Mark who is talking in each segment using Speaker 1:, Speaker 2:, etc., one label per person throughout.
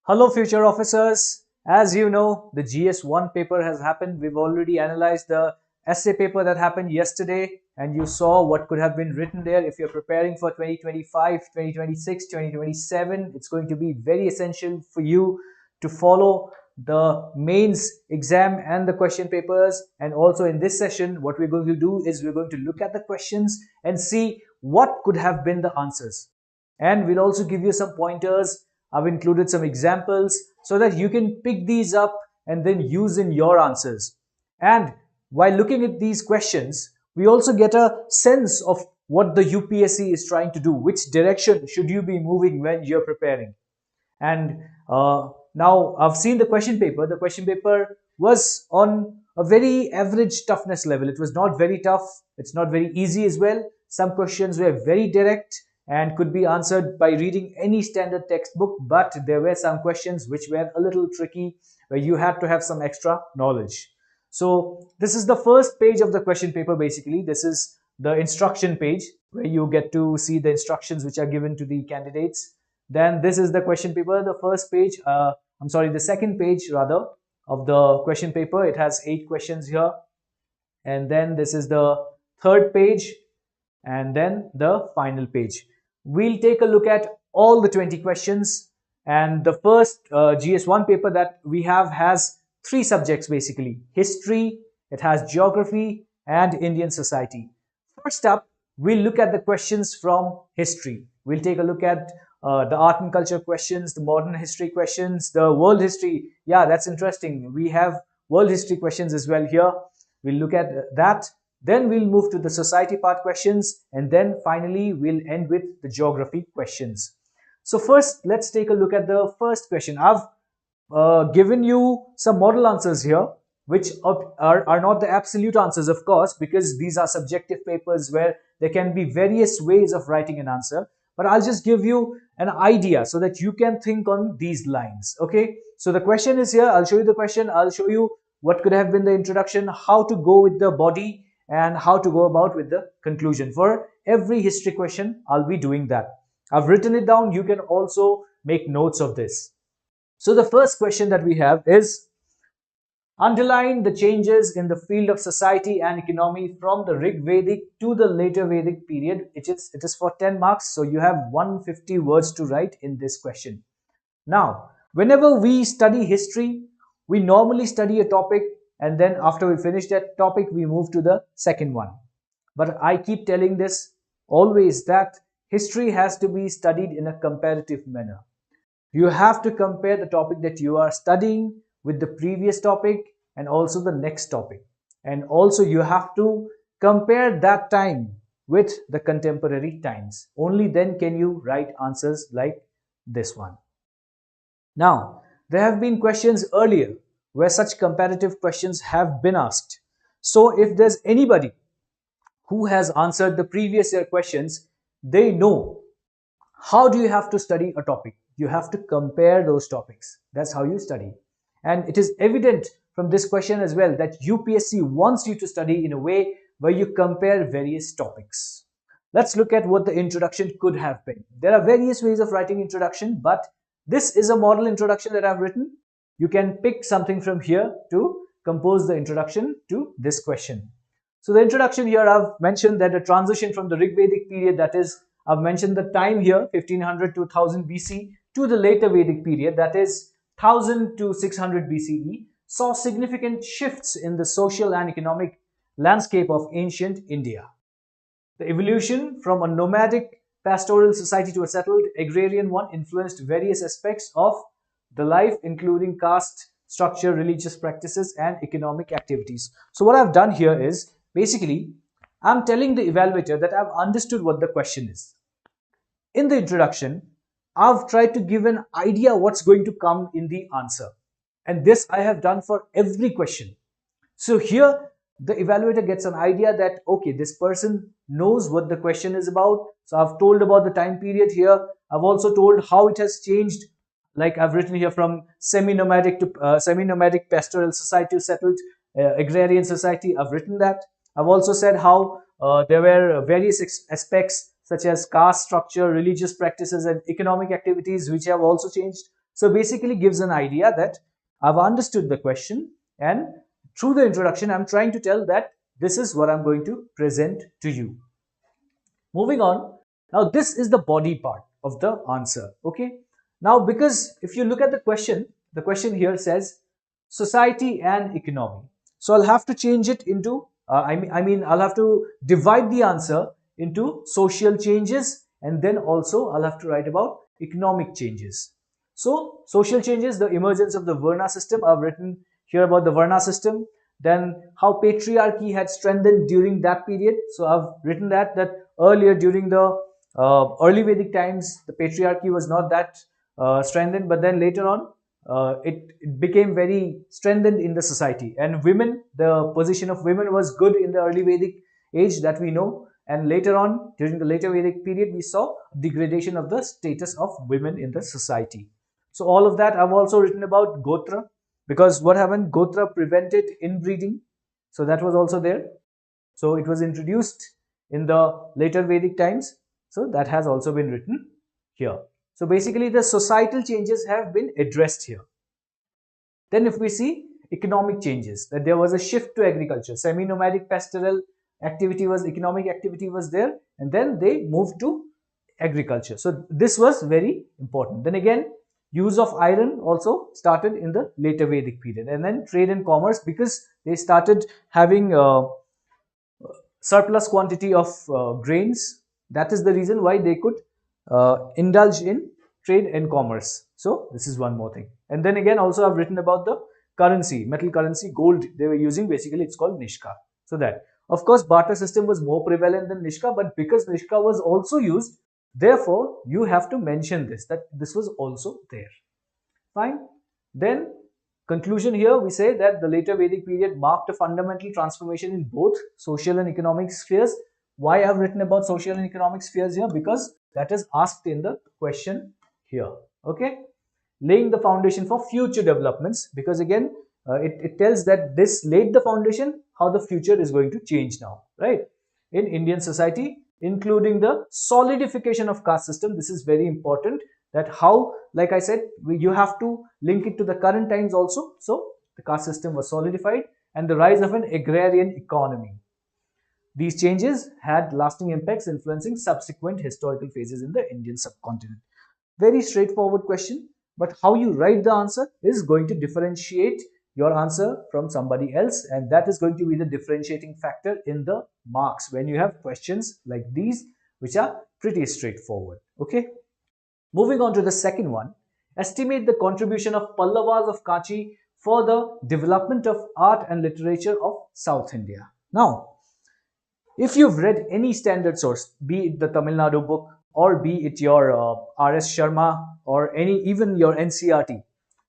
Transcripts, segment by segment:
Speaker 1: Hello, future officers. As you know, the GS1 paper has happened. We've already analyzed the essay paper that happened yesterday, and you saw what could have been written there. If you're preparing for 2025, 2026, 2027, it's going to be very essential for you to follow the mains exam and the question papers. And also in this session, what we're going to do is we're going to look at the questions and see what could have been the answers. And we'll also give you some pointers. I've included some examples so that you can pick these up and then use in your answers. And while looking at these questions, we also get a sense of what the UPSC is trying to do, which direction should you be moving when you're preparing. And now I've seen the question paper. The question paper was on a very average toughness level. It was not very tough. It's not very easy as well. Some questions were very direct and could be answered by reading any standard textbook, but there were some questions which were a little tricky where you had to have some extra knowledge. So this is the first page of the question paper. Basically, this is the instruction page where you get to see the instructions which are given to the candidates. Then this is the question paper, the first page, the second page rather of the question paper. It has 8 questions here. And then this is the third page and then the final page. We'll take a look at all the 20 questions. And the first GS1 paper that we have has 3 subjects basically: history, it has geography, and Indian society. First up, we'll look at the questions from history. We'll take a look at the art and culture questions, the modern history questions, the world history. Yeah, that's interesting. We have world history questions as well here. We'll look at that. Then we'll move to the society part questions, and then finally we'll end with the geography questions. So first, let's take a look at the first question. I've given you some model answers here, which are not the absolute answers, of course, because these are subjective papers where there can be various ways of writing an answer. But I'll just give you an idea so that you can think on these lines. Okay, so the question is here. I'll show you the question. I'll show you what could have been the introduction, how to go with the body, and how to go about with the conclusion. For every history question, I'll be doing that. I've written it down. You can also make notes of this. So the first question that we have is: underline the changes in the field of society and economy from the Rig Vedic to the later Vedic period. It is for 10 marks, so you have 150 words to write in this question. Now, whenever we study history, we normally study a topic, and then after we finish that topic, we move to the second one. But I keep telling this always, that history has to be studied in a comparative manner. You have to compare the topic that you are studying with the previous topic and also the next topic. And also you have to compare that time with the contemporary times. Only then can you write answers like this one. Now, there have been questions earlier where such comparative questions have been asked. So if there's anybody who has answered the previous year questions, they know how do you have to study a topic. You have to compare those topics. That's how you study. And it is evident from this question as well that UPSC wants you to study in a way where you compare various topics. Let's look at what the introduction could have been. There are various ways of writing introduction, but this is a model introduction that I've written. You can pick something from here to compose the introduction to this question. So the introduction here, I've mentioned that a transition from the Rig Vedic period, that is, I've mentioned the time here, 1500 to 1000 BC, to the later Vedic period, that is 1000 to 600 BCE, saw significant shifts in the social and economic landscape of ancient India. The evolution from a nomadic pastoral society to a settled agrarian one influenced various aspects of the life, including caste structure, religious practices, and economic activities. So what I've done here is, basically, I'm telling the evaluator that I've understood what the question is. In the introduction, I've tried to give an idea what's going to come in the answer. And this I have done for every question. So here, the evaluator gets an idea that, okay, this person knows what the question is about. So I've told about the time period here. I've also told how it has changed. Like I've written here, from semi-nomadic to semi-nomadic pastoral society to settled agrarian society. I've written that. I've also said how there were various aspects such as caste structure, religious practices, and economic activities which have also changed. So basically gives an idea that I've understood the question, and through the introduction I'm trying to tell that this is what I'm going to present to you. Moving on, now this is the body part of the answer. Okay, now because if you look at the question here says society and economy. So I'll have to change it into I'll have to divide the answer into social changes, and then also I'll have to write about economic changes. So social changes, the emergence of the Varna system, I've written here about the Varna system. Then how patriarchy had strengthened during that period. So I've written that earlier during the early Vedic times, the patriarchy was not that strengthened, but then later on, it became very strengthened in the society. And women, the position of women was good in the early Vedic age, that we know. And later on, during the later Vedic period, we saw degradation of the status of women in the society. So all of that, I've also written about Gotra, because what happened, Gotra prevented inbreeding. So that was also there. So it was introduced in the later Vedic times. So that has also been written here. So basically the societal changes have been addressed here. Then if we see economic changes, that there was a shift to agriculture, semi-nomadic pastoral activity was, economic activity was there, and then they moved to agriculture. So this was very important. Then again, use of iron also started in the later Vedic period, and then trade and commerce, because they started having surplus quantity of grains. That is the reason why they could indulge in trade and commerce. So this is one more thing. And then again, also I've written about the currency, metal currency, gold they were using. Basically it's called Nishka. So that, of course, barter system was more prevalent than Nishka, but because Nishka was also used, therefore you have to mention this, that this was also there. Fine. Then conclusion here, we say that the later Vedic period marked a fundamental transformation in both social and economic spheres. Why I've written about social and economic spheres here? Because that is asked in the question here. Okay, laying the foundation for future developments, because again it tells that this laid the foundation how the future is going to change now, right, in Indian society, including the solidification of caste system. This is very important, that how, like I said, you have to link it to the current times also. So the caste system was solidified, and the rise of an agrarian economy. These changes had lasting impacts, influencing subsequent historical phases in the Indian subcontinent. Very straightforward question, but how you write the answer is going to differentiate your answer from somebody else, and that is going to be the differentiating factor in the marks when you have questions like these, which are pretty straightforward. Okay, moving on to the second one. Estimate the contribution of Pallavas of Kachi for the development of art and literature of South India. Now, if you've read any standard source, be it the Tamil Nadu book, or be it your R.S. Sharma, or even your NCERT,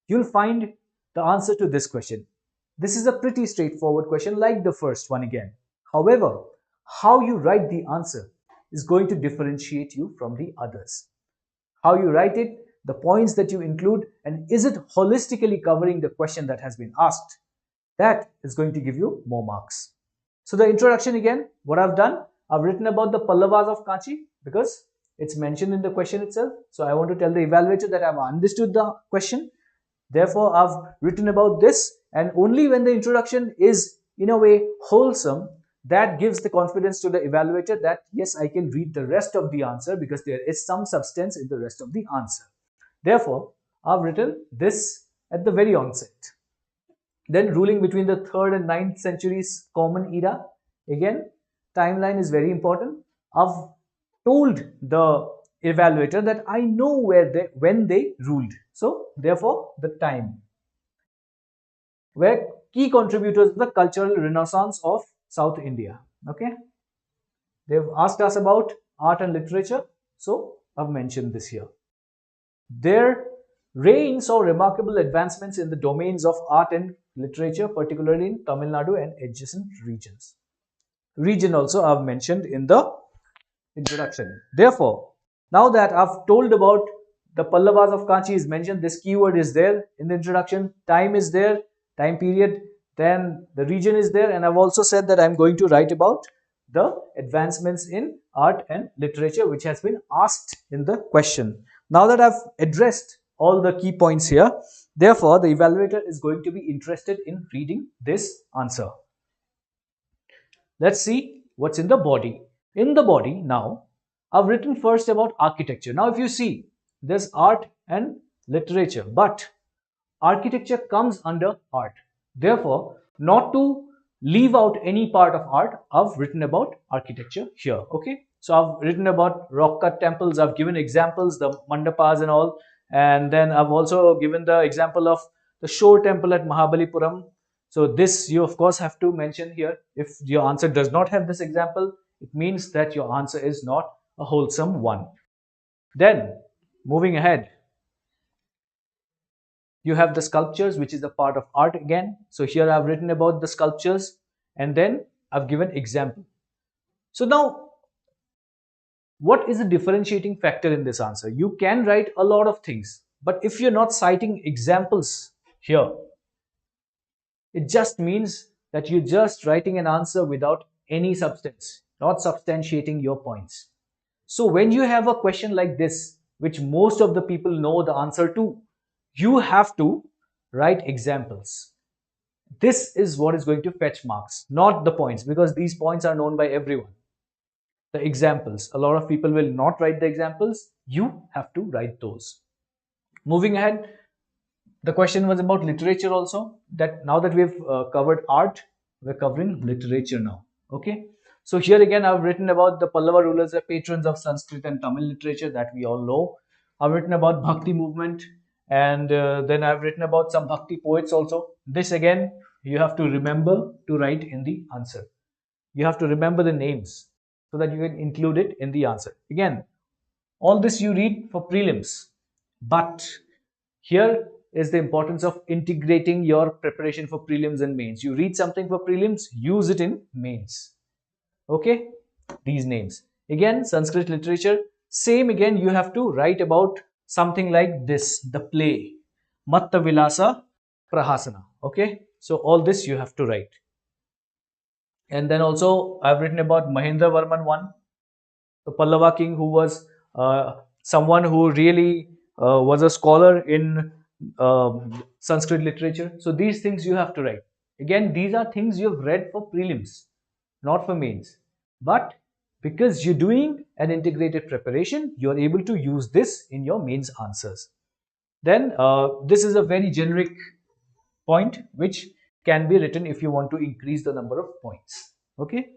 Speaker 1: you'll find the answer to this question. This is a pretty straightforward question, like the first one again. However, how you write the answer is going to differentiate you from the others. How you write it, the points that you include, and is it holistically covering the question that has been asked, that is going to give you more marks. So the introduction again, what I've done, I've written about the Pallavas of Kachi because it's mentioned in the question itself. So I want to tell the evaluator that I've understood the question. Therefore, I've written about this, and only when the introduction is in a way wholesome, that gives the confidence to the evaluator that yes, I can read the rest of the answer because there is some substance in the rest of the answer. Therefore, I've written this at the very onset. Then ruling between the 3rd and 9th centuries common era. Again, timeline is very important. I've told the evaluator that I know when they ruled. So therefore the time. Where key contributors to the cultural renaissance of South India. Okay. They've asked us about art and literature. So I've mentioned this here. Their reign saw remarkable advancements in the domains of art and literature, particularly in Tamil Nadu and adjacent regions. Region also I've mentioned in the introduction. Therefore, now that I've told about the Pallavas of Kachi is mentioned, this keyword is there in the introduction, time is there, time period, then the region is there, and I've also said that I'm going to write about the advancements in art and literature which has been asked in the question. Now that I've addressed all the key points here. Therefore, the evaluator is going to be interested in reading this answer. Let's see what's in the body. In the body, now, I've written first about architecture. Now, if you see, there's art and literature, but architecture comes under art. Therefore, not to leave out any part of art, I've written about architecture here. Okay, so I've written about rock cut temples, I've given examples, the mandapas and all, and then I've also given the example of the shore temple at Mahabalipuram. So this you of course have to mention here. If your answer does not have this example, it means that your answer is not a wholesome one. Then moving ahead, you have the sculptures, which is a part of art again. So here I've written about the sculptures and then I've given example. So now, what is the differentiating factor in this answer? You can write a lot of things, but if you're not citing examples here, it just means that you're just writing an answer without any substance, not substantiating your points. So when you have a question like this, which most of the people know the answer to, you have to write examples. This is what is going to fetch marks, not the points, because these points are known by everyone. The examples, a lot of people will not write the examples. You have to write those. Moving ahead, the question was about literature also. That now that we've covered art, we're covering literature now. Okay. So here again, I've written about the Pallava rulers, the patrons of Sanskrit and Tamil literature that we all know. I've written about Bhakti movement, and then I've written about some Bhakti poets also. This again, you have to remember to write in the answer. You have to remember the names so that you can include it in the answer. Again, all this you read for prelims, but here is the importance of integrating your preparation for prelims and mains. You read something for prelims, use it in mains. Okay, these names. Again, Sanskrit literature, same again, you have to write about something like this, the play, Matta Vilasa Prahasana. Okay, so all this you have to write. And then also I've written about Mahendra Varman I, the Pallava king, who was someone who really was a scholar in Sanskrit literature. So these things you have to write. Again, these are things you have read for prelims, not for mains. But because you're doing an integrated preparation, you're able to use this in your mains answers. Then this is a very generic point which can be written if you want to increase the number of points. Okay.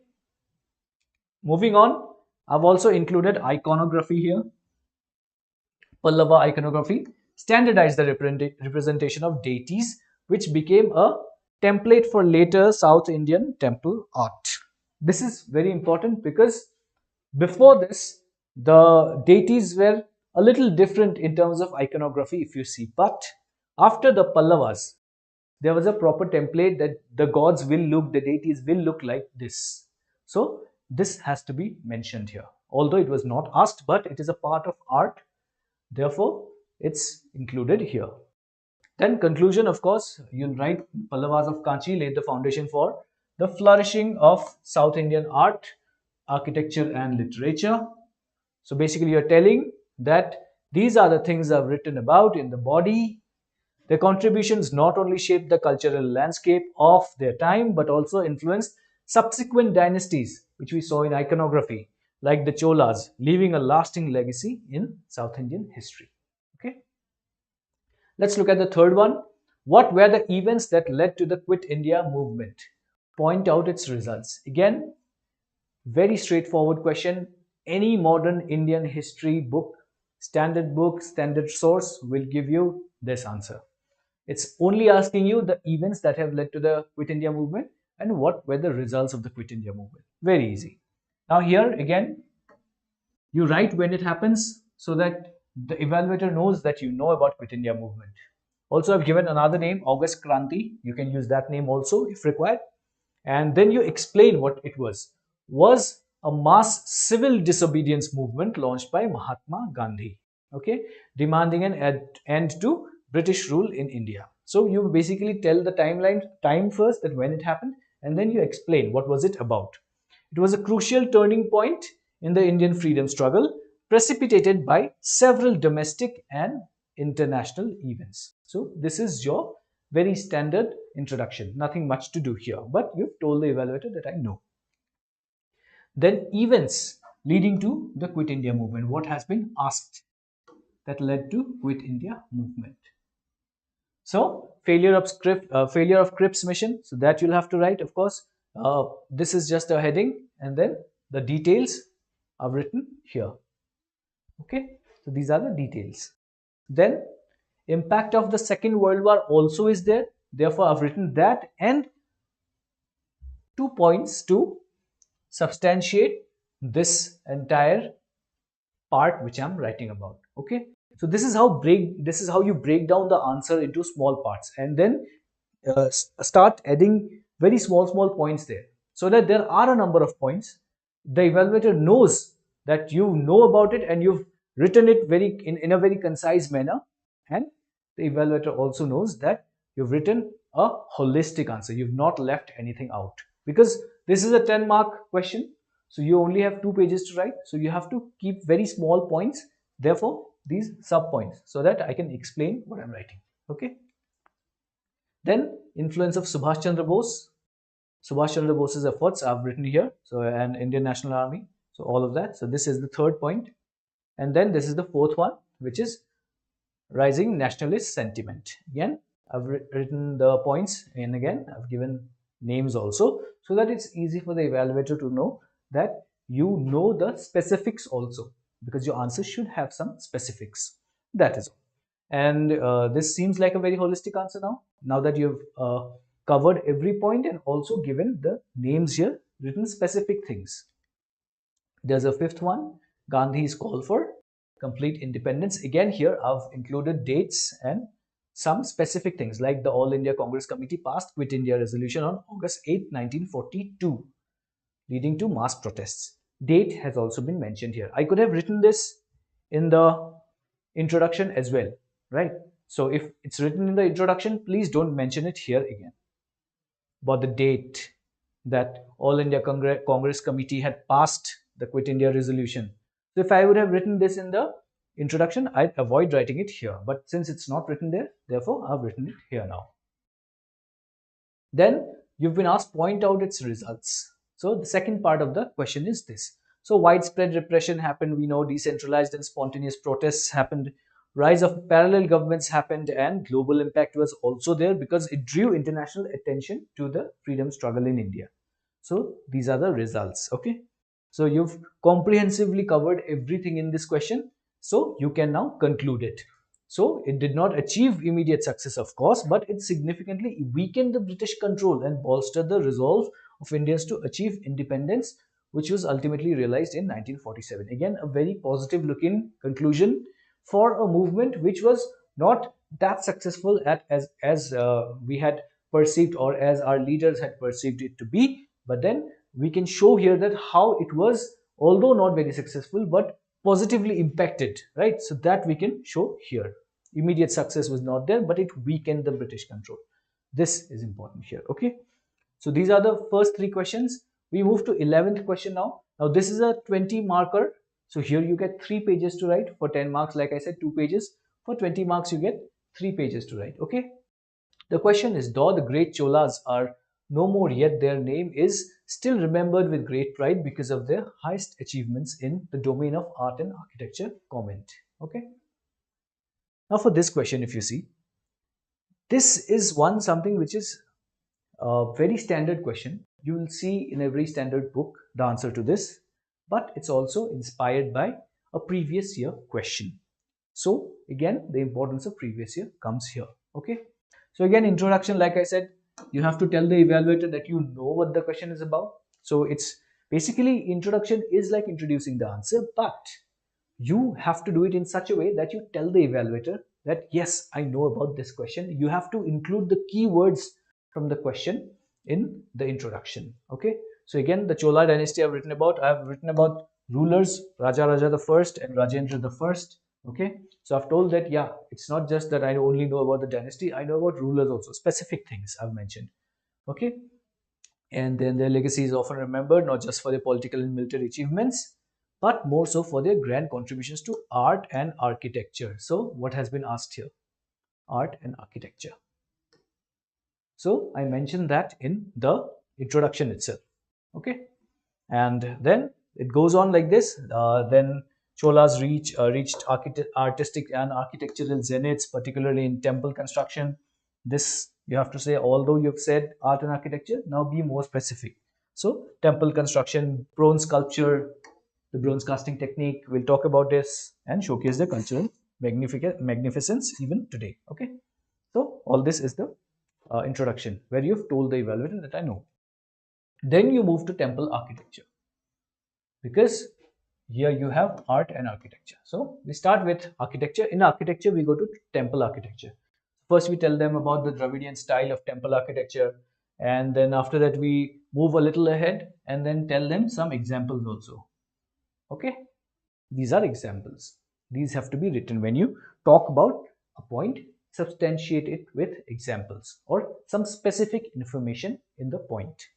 Speaker 1: Moving on, I've also included iconography here. Pallava iconography standardized the representation of deities, which became a template for later South Indian temple art. This is very important because before this, the deities were a little different in terms of iconography, if you see. But after the Pallavas, there was a proper template that the gods will look, the deities will look like this. So this has to be mentioned here. Although it was not asked, but it is a part of art. Therefore, it's included here. Then conclusion, of course, you'll write Pallavas of Kanchi laid the foundation for the flourishing of South Indian art, architecture and literature. So basically you're telling that these are the things I've written about in the body. Their contributions not only shaped the cultural landscape of their time, but also influenced subsequent dynasties, which we saw in iconography, like the Cholas, leaving a lasting legacy in South Indian history. Okay. Let's look at the third one. What were the events that led to the Quit India movement? Point out its results. Again, very straightforward question. Any modern Indian history book, standard source will give you this answer. It's only asking you the events that have led to the Quit India movement and what were the results of the Quit India movement. Very easy. Now here again, you write when it happens so that the evaluator knows that you know about Quit India movement. Also, I've given another name, August Kranti. You can use that name also if required. And then you explain what it was. Was a mass civil disobedience movement launched by Mahatma Gandhi. Okay, demanding an end to British rule in India. So you basically tell the time first, that when it happened, and then you explain what was it about. It was a crucial turning point in the Indian freedom struggle, precipitated by several domestic and international events. So this is your very standard introduction. Nothing much to do here, but you've told the evaluator that I know. Then events leading to the Quit India movement. What has been asked that led to Quit India movement? So failure of Cripps mission. So that you'll have to write, of course. This is just a heading, and then the details are written here. Okay, so these are the details. Then impact of the Second World War also is there. Therefore, I've written that and 2 points to substantiate this entire part which I'm writing about. Okay, so this is how you break down the answer into small parts, and then start adding very small points there, so that there are a number of points. The evaluator knows that you know about it and you've written it in a very concise manner, and the evaluator also knows that you've written a holistic answer. You've not left anything out, because this is a 10-mark question, so you only have 2 pages to write, so you have to keep very small points, therefore these sub points, so that I can explain what I'm writing. Okay, then influence of Subhash Chandra Bose. Subhash Chandra Bose's efforts I've written here. So, and Indian National Army. So all of that. So this is the third point. And then this is the fourth one, which is rising nationalist sentiment. Again, I've written the points, and again, I've given names also, so that it's easy for the evaluator to know that you know the specifics also, because your answer should have some specifics. That is all. And this seems like a very holistic answer now that you've covered every point and also given the names here, written specific things. There's a fifth one, Gandhi's call for complete independence. Again, here I've included dates and some specific things, like the All India Congress Committee passed Quit India resolution on August 8, 1942, leading to mass protests. Date has also been mentioned here. I could have written this in the introduction as well, right? So if it's written in the introduction, please don't mention it here again. But the date that All India Congress Committee had passed the Quit India resolution. So if I would have written this in the introduction, I'd avoid writing it here. But since it's not written there, therefore I've written it here now. Then you've been asked point out its results. So the second part of the question is this. So widespread repression happened. We know decentralized and spontaneous protests happened. Rise of parallel governments happened, and global impact was also there because it drew international attention to the freedom struggle in India. So these are the results. Okay. So you've comprehensively covered everything in this question. So you can now conclude it. So it did not achieve immediate success, of course, but it significantly weakened the British control and bolstered the resolve of Indians to achieve independence, which was ultimately realized in 1947. Again, a very positive looking conclusion for a movement which was not that successful as we had perceived, or as our leaders had perceived it to be. But then we can show here that how it was, although not very successful, but positively impacted, right? So that we can show here. Immediate success was not there, but it weakened the British control. This is important here. Okay, so these are the first three questions. We move to 11th question now. Now this is a 20 marker. So here you get 3 pages to write. For 10 marks, like I said, 2 pages. For 20 marks, you get 3 pages to write. Okay. The question is, though the great Cholas are no more, yet their name is still remembered with great pride because of their highest achievements in the domain of art and architecture. Comment. Okay. Now for this question, if you see, this is something which is a very standard question. You will see in every standard book the answer to this, but it's also inspired by a previous year question. So again, the importance of previous year comes here. Okay. So again, introduction, like I said, you have to tell the evaluator that you know what the question is about. So it's basically, introduction is like introducing the answer, but you have to do it in such a way that you tell the evaluator that yes, I know about this question. You have to include the keywords from the question in the introduction. Okay. So again, the Chola dynasty I've written about rulers, Raja the first and Rajendra the first. Okay. So I've told that, yeah, it's not just that I only know about the dynasty, I know about rulers also, specific things I've mentioned. Okay. And then their legacy is often remembered, not just for their political and military achievements, but more so for their grand contributions to art and architecture. So what has been asked here? Art and architecture. So I mentioned that in the introduction itself. Okay, and then it goes on like this. Then Cholas reached artistic and architectural zeniths, particularly in temple construction. This you have to say, although you've said art and architecture, now be more specific. So temple construction, bronze sculpture, the bronze casting technique. We'll talk about this and showcase the cultural magnificence even today. Okay, so all this is the introduction where you've told the evaluator that I know. Then you move to temple architecture, because here you have art and architecture. So we start with architecture. In architecture, we go to temple architecture. First, we tell them about the Dravidian style of temple architecture, and then after that, we move a little ahead and then tell them some examples also. Okay, these are examples. These have to be written when you talk about a point. Substantiate it with examples or some specific information in the point.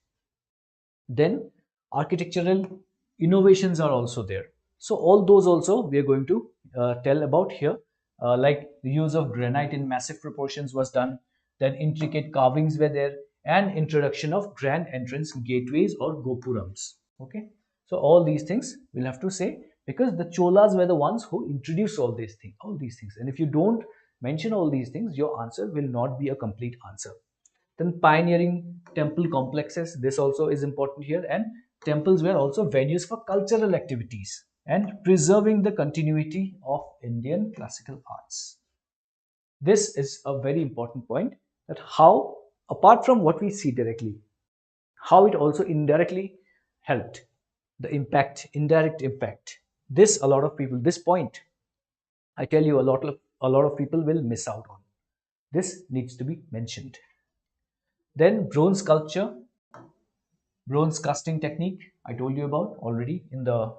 Speaker 1: Then architectural innovations are also there. So all those also we are going to tell about here. Like the use of granite in massive proportions was done, then intricate carvings were there, and introduction of grand entrance gateways or gopurams. Okay, so all these things we'll have to say, because the Cholas were the ones who introduced all these things, and if you don't mention all these things, your answer will not be a complete answer. Then pioneering temple complexes, this also is important here, and temples were also venues for cultural activities and preserving the continuity of Indian classical arts. This is a very important point, that how, apart from what we see directly, how it also indirectly helped, the impact, indirect impact. This a lot of people, this point, I tell you, a lot of people will miss out on. This needs to be mentioned. Then bronze sculpture, bronze casting technique, I told you about already in the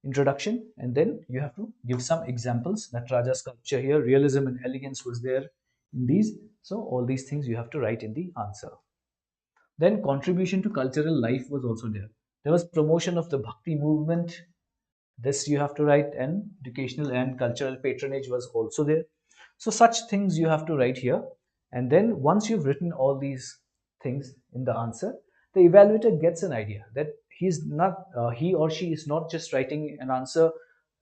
Speaker 1: introduction. And then you have to give some examples. Nataraja sculpture here, realism and elegance was there in these. So all these things you have to write in the answer. Then contribution to cultural life was also there. There was promotion of the Bhakti movement. This you have to write, and educational and cultural patronage was also there. So such things you have to write here. And then once you've written all these things in the answer, the evaluator gets an idea that he or she is not just writing an answer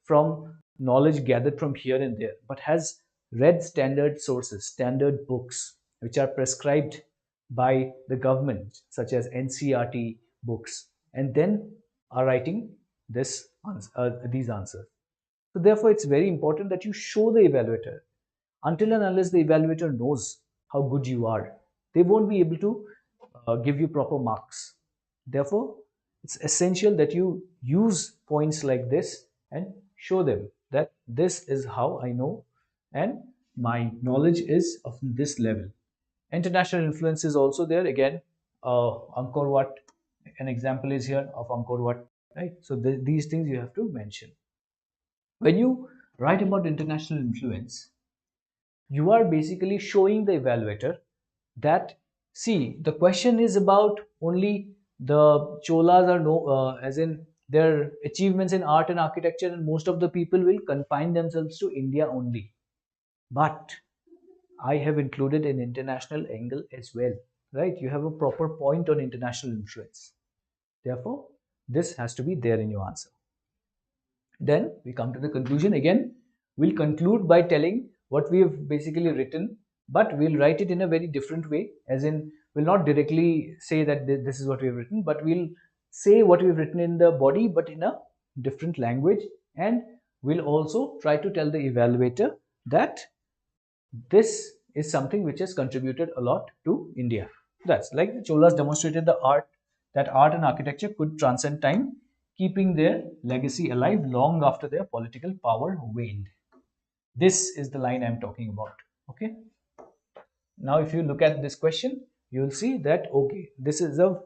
Speaker 1: from knowledge gathered from here and there, but has read standard sources, standard books which are prescribed by the government, such as NCRT books, and then are writing these answers. So therefore, it's very important that you show the evaluator. Until and unless the evaluator knows how good you are, they won't be able to give you proper marks. Therefore, it's essential that you use points like this and show them that this is how I know and my knowledge is of this level. International influence is also there. Again, Angkor Wat, an example is here of Angkor Wat, right? So these things you have to mention. When you write about international influence, you are basically showing the evaluator that, see, the question is about only the Cholas are no, as in their achievements in art and architecture, and most of the people will confine themselves to India only. But I have included an international angle as well, right? You have a proper point on international influence. Therefore, this has to be there in your answer. Then we come to the conclusion. Again, we'll conclude by telling what we have basically written, but we'll write it in a very different way, as in we'll not directly say that this is what we have written, but we'll say what we've written in the body, but in a different language. And we'll also try to tell the evaluator that this is something which has contributed a lot to India. That's like the Cholas demonstrated that art and architecture could transcend time, keeping their legacy alive long after their political power waned. This is the line I'm talking about. Okay. Now, if you look at this question, you'll see that, okay, this is a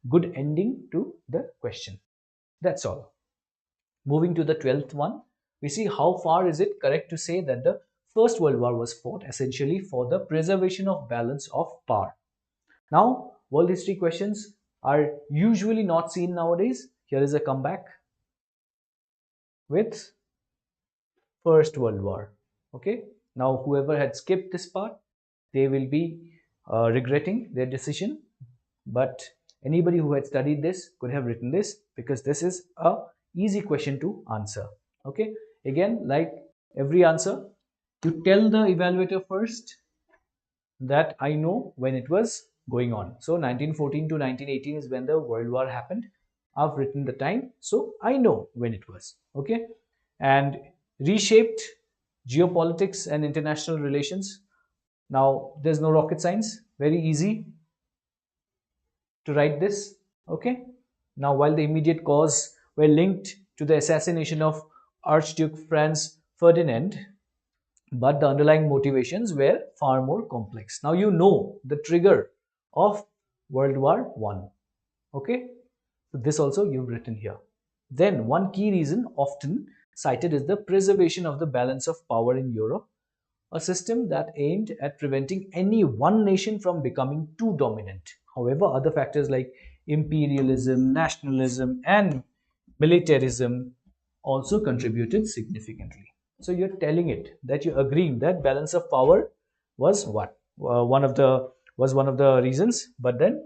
Speaker 1: good ending to the question. That's all. Moving to the 12th one, we see how far is it correct to say that the First World War was fought essentially for the preservation of balance of power. Now, world history questions are usually not seen nowadays. Here is a comeback. with First World War. Okay. Now, whoever had skipped this part, they will be regretting their decision. But anybody who had studied this could have written this, because this is a easy question to answer. Okay. Again, like every answer, you tell the evaluator first that I know when it was going on. So 1914 to 1918 is when the World War happened. I've written the time, so I know when it was. Okay. And reshaped geopolitics and international relations. Now, there's no rocket science, very easy to write this. Okay. Now, while the immediate cause were linked to the assassination of Archduke Franz Ferdinand, but the underlying motivations were far more complex. Now you know the trigger of World War One. Okay, so this also you've written here. Then one key reason often cited is the preservation of the balance of power in Europe, a system that aimed at preventing any one nation from becoming too dominant. However, other factors like imperialism, nationalism, and militarism also contributed significantly. So you're telling it that you're agreeing that balance of power was what one of the reasons, but then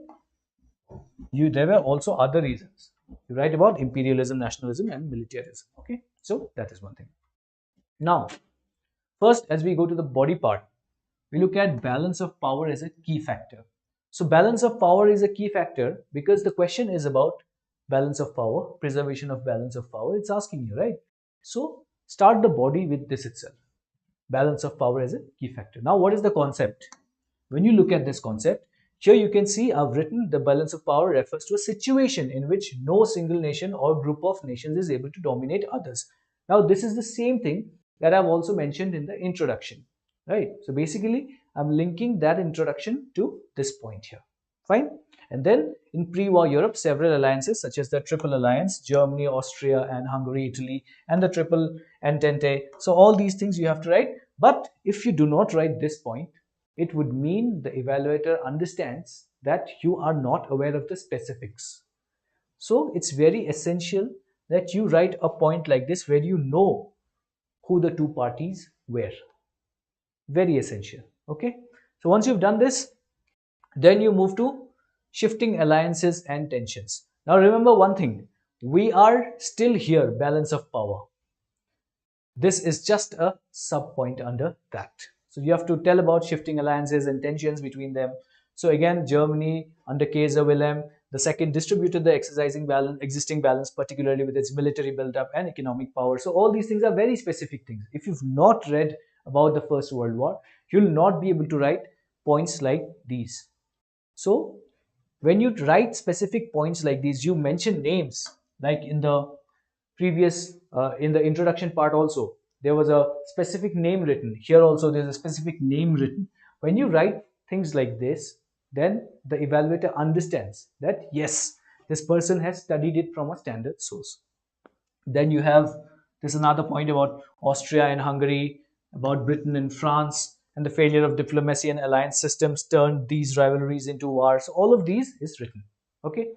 Speaker 1: there were also other reasons. You write about imperialism, nationalism, and militarism. Okay, so that is one thing. Now, first, as we go to the body part, we look at balance of power as a key factor. So balance of power is a key factor because the question is about balance of power, preservation of balance of power. It's asking you, right? So start the body with this itself. Balance of power as a key factor. Now, what is the concept? When you look at this concept, here you can see I've written the balance of power refers to a situation in which no single nation or group of nations is able to dominate others. Now, this is the same thing that I've also mentioned in the introduction, right? So basically, I'm linking that introduction to this point here. Fine. And then in pre-war Europe, several alliances such as the Triple Alliance, Germany, Austria, and Hungary, Italy, and the Triple Entente. So all these things you have to write. But if you do not write this point, it would mean the evaluator understands that you are not aware of the specifics. So it's very essential that you write a point like this where you know who the two parties were. Very essential. Okay. So once you've done this, then you move to shifting alliances and tensions. Now remember one thing, we are still here, balance of power. This is just a sub point under that. So you have to tell about shifting alliances and tensions between them. So again, Germany under Kaiser Wilhelm II distributed the existing balance, particularly with its military build-up and economic power. So all these things are very specific things. If you've not read about the First World War, you'll not be able to write points like these. So when you write specific points like these, you mention names, like in the previous in the introduction part also there was a specific name written. Here also there's a specific name written. When you write things like this, then the evaluator understands that yes, this person has studied it from a standard source. Then you have this another point about Austria and Hungary, about Britain and France, and the failure of diplomacy and alliance systems turned these rivalries into wars. So all of these is written. Okay.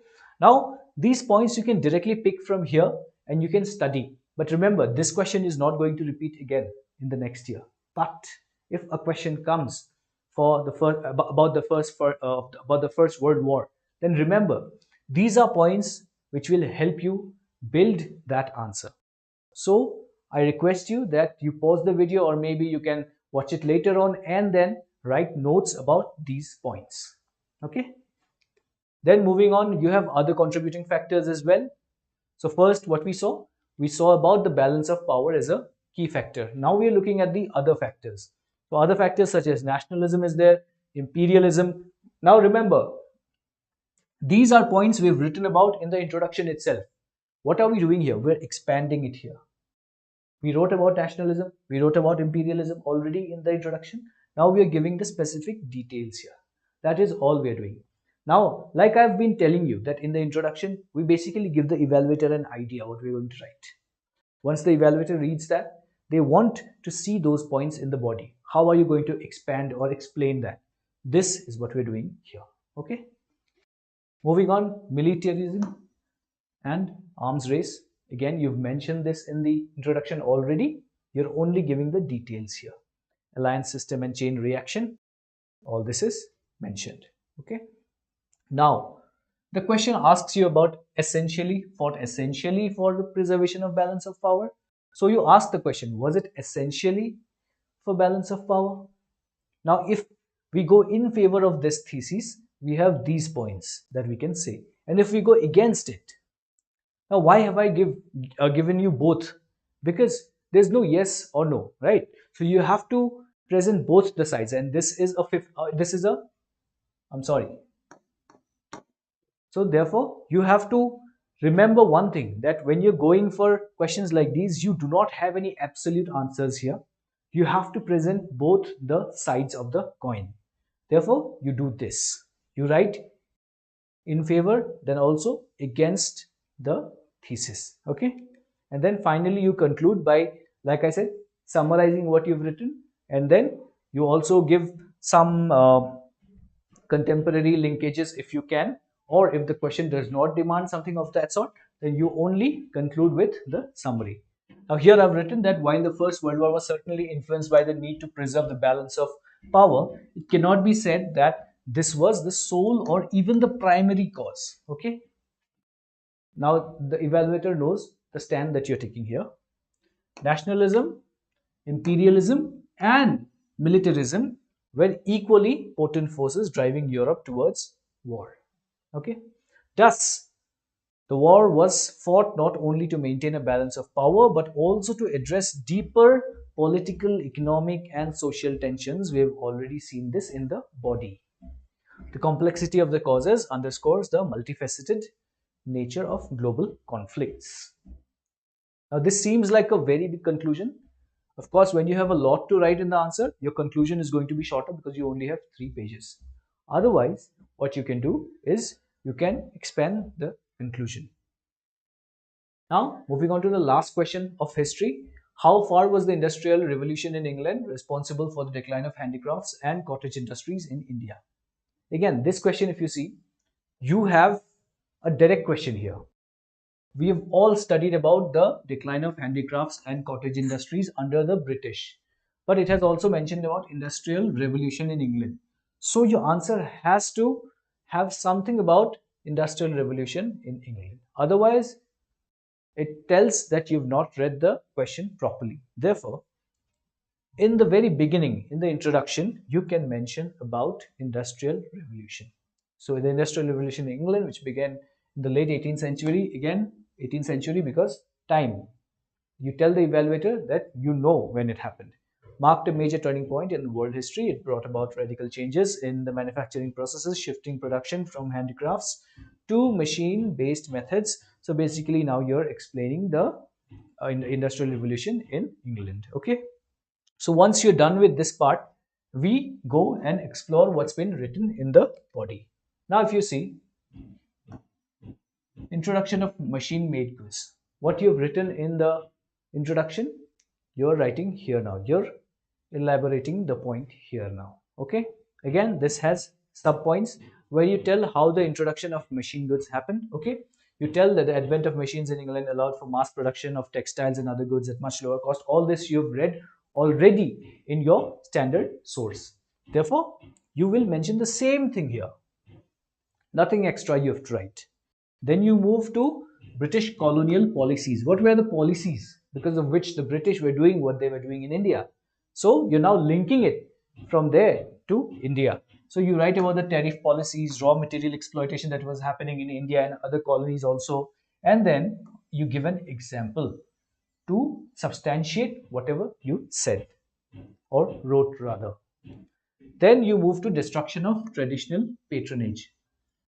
Speaker 1: Now these points you can directly pick from here and you can study. But remember, this question is not going to repeat again in the next year. But if a question comes for the first about the First World War, then remember these are points which will help you build that answer. So I request you that you pause the video, or maybe you can watch it later on and then write notes about these points. Okay. Then moving on, you have other contributing factors as well. So first, what we saw about the balance of power as a key factor. Now we are looking at the other factors. So other factors such as nationalism is there, imperialism. Now remember, these are points we've written about in the introduction itself. What are we doing here? We're expanding it here. We wrote about nationalism, we wrote about imperialism already in the introduction. Now we are giving the specific details here. That is all we are doing. Now, like I've been telling you that in the introduction, we basically give the evaluator an idea what we're going to write. Once the evaluator reads that, they want to see those points in the body. How are you going to expand or explain that? This is what we're doing here. Okay. Moving on, militarism and arms race. Again, you've mentioned this in the introduction already. You're only giving the details here. Alliance system and chain reaction, all this is mentioned. Okay. Now, the question asks you about essentially for the preservation of balance of power. So you ask the question, was it essentially for balance of power? Now, if we go in favor of this thesis, we have these points that we can say. And if we go against it, now why have I given you both? Because there's no yes or no, right? So you have to present both the sides, and this is a fifth. I'm sorry. So therefore, you have to remember one thing, that when you're going for questions like these, you do not have any absolute answers here. You have to present both the sides of the coin. Therefore, you do this. You write in favor, then also against the thesis. Okay. And then finally, you conclude by, like I said, summarizing what you've written. And then you also give some contemporary linkages if you can, or if the question does not demand something of that sort, then you only conclude with the summary. Now here I've written that while the First World War was certainly influenced by the need to preserve the balance of power, it cannot be said that this was the sole or even the primary cause. Okay. Now the evaluator knows the stand that you're taking here. Nationalism, imperialism, and militarism were equally potent forces driving Europe towards war. Okay. Thus, the war was fought not only to maintain a balance of power, but also to address deeper political, economic, and social tensions. We have already seen this in the body. The complexity of the causes underscores the multifaceted nature of global conflicts. Now, this seems like a very big conclusion. Of course, when you have a lot to write in the answer, your conclusion is going to be shorter because you only have 3 pages. Otherwise, what you can do is you can expand the conclusion. Now, moving on to the last question of history. How far was the Industrial Revolution in England responsible for the decline of handicrafts and cottage industries in India? Again, this question, if you see, you have a direct question here. We have all studied about the decline of handicrafts and cottage industries under the British, but it has also mentioned about Industrial Revolution in England. So your answer has to have something about Industrial Revolution in England. Otherwise, it tells that you've not read the question properly. Therefore, in the very beginning, in the introduction, you can mention about Industrial Revolution. So the Industrial Revolution in England, which began in the late 18th century, again 18th century because time. You tell the evaluator that you know when it happened. Marked a major turning point in world history. It brought about radical changes in the manufacturing processes, shifting production from handicrafts to machine-based methods. So basically now you're explaining the Industrial Revolution in England. Okay. So once you're done with this part, we go and explore what's been written in the body. Now if you see, introduction of machine-made goods. What you've written in the introduction, you're writing here now. You're elaborating the point here now. Okay. Again, this has sub-points where you tell how the introduction of machine goods happened. Okay. You tell that the advent of machines in England allowed for mass production of textiles and other goods at much lower cost. All this you've read already in your standard source. Therefore, you will mention the same thing here. Nothing extra you have to write. Then you move to British colonial policies. What were the policies because of which the British were doing what they were doing in India? So you're now linking it from there to India. So you write about the tariff policies, raw material exploitation that was happening in India and other colonies also. And then you give an example to substantiate whatever you said or wrote rather. Then you move to destruction of traditional patronage.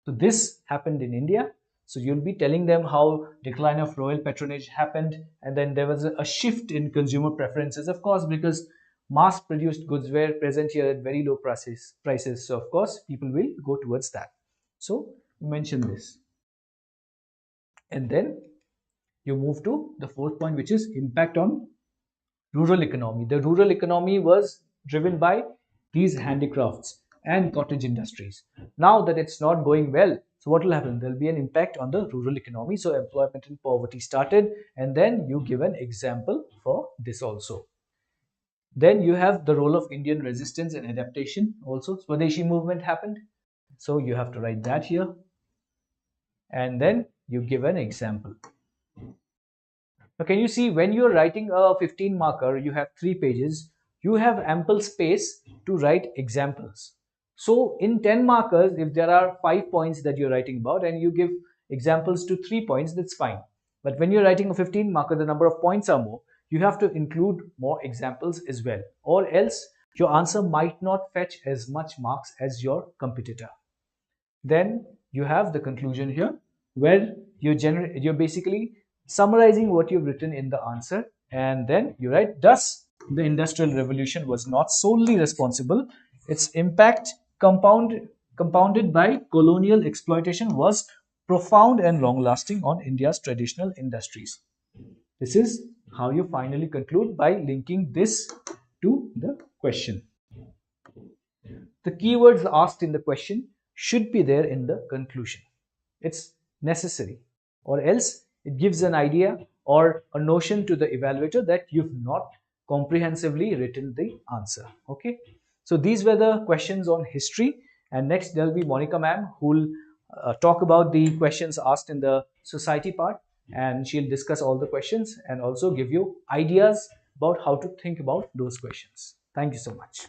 Speaker 1: So this happened in India. So you'll be telling them how decline of royal patronage happened, and then there was a shift in consumer preferences, of course, because mass-produced goods were present here at very low prices. So of course, people will go towards that. So mention this, and then you move to the fourth point, which is impact on rural economy. The rural economy was driven by these handicrafts and cottage industries. Now that it's not going well, So what will happen? There'll be an impact on the rural economy. So employment and poverty started, and then you give an example for this also. Then you have the role of Indian resistance and adaptation also. Swadeshi movement happened. So you have to write that here. And then you give an example. Now, can you see when you're writing a 15 marker, you have 3 pages, you have ample space to write examples. So in 10 markers, if there are 5 points that you're writing about and you give examples to 3 points, that's fine. But when you're writing a 15 marker, the number of points are more. You have to include more examples as well, or else your answer might not fetch as much marks as your competitor. Then you have the conclusion here, where you're basically summarizing what you've written in the answer, and then you write, thus the industrial revolution was not solely responsible, its impact compounded by colonial exploitation was profound and long lasting on India's traditional industries. This is how you finally conclude, by linking this to the question. The keywords asked in the question should be there in the conclusion. It's necessary, or else it gives an idea or a notion to the evaluator that you've not comprehensively written the answer. Okay, so these were the questions on history, and next there'll be Monica ma'am who will talk about the questions asked in the society part, and she'll discuss all the questions and also give you ideas about how to think about those questions. Thank you so much.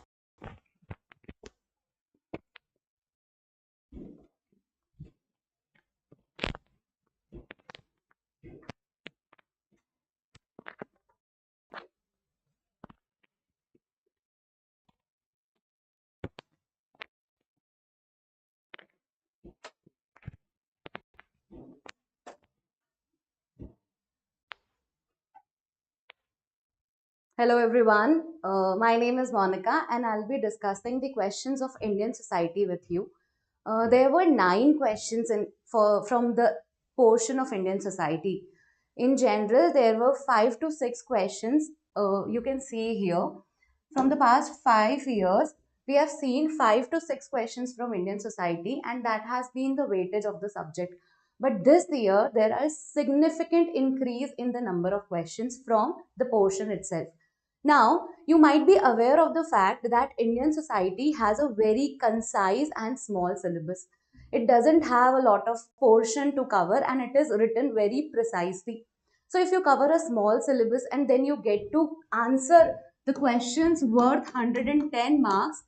Speaker 2: Hello everyone, my name is Monica and I'll be discussing the questions of Indian society with you. There were 9 questions from the portion of Indian society. In general, there were 5 to 6 questions. You can see here from the past 5 years, we have seen 5 to 6 questions from Indian society, and that has been the weightage of the subject. But this year, there is significant increase in the number of questions from the portion itself. Now, you might be aware of the fact that Indian society has a very concise and small syllabus. It doesn't have a lot of portion to cover and it is written very precisely. So, if you cover a small syllabus and then you get to answer the questions worth 110 marks,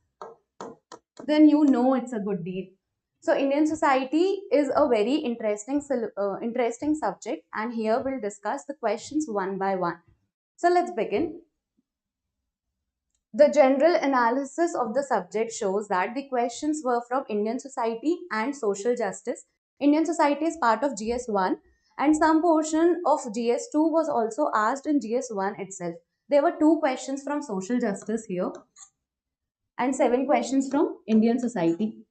Speaker 2: then you know it's a good deal. So, Indian society is a very interesting subject, and here we'll discuss the questions one by one. So, let's begin. The general analysis of the subject shows that the questions were from Indian society and social justice. Indian society is part of GS1, and some portion of GS2 was also asked in GS1 itself. There were 2 questions from social justice here and 7 questions from Indian society.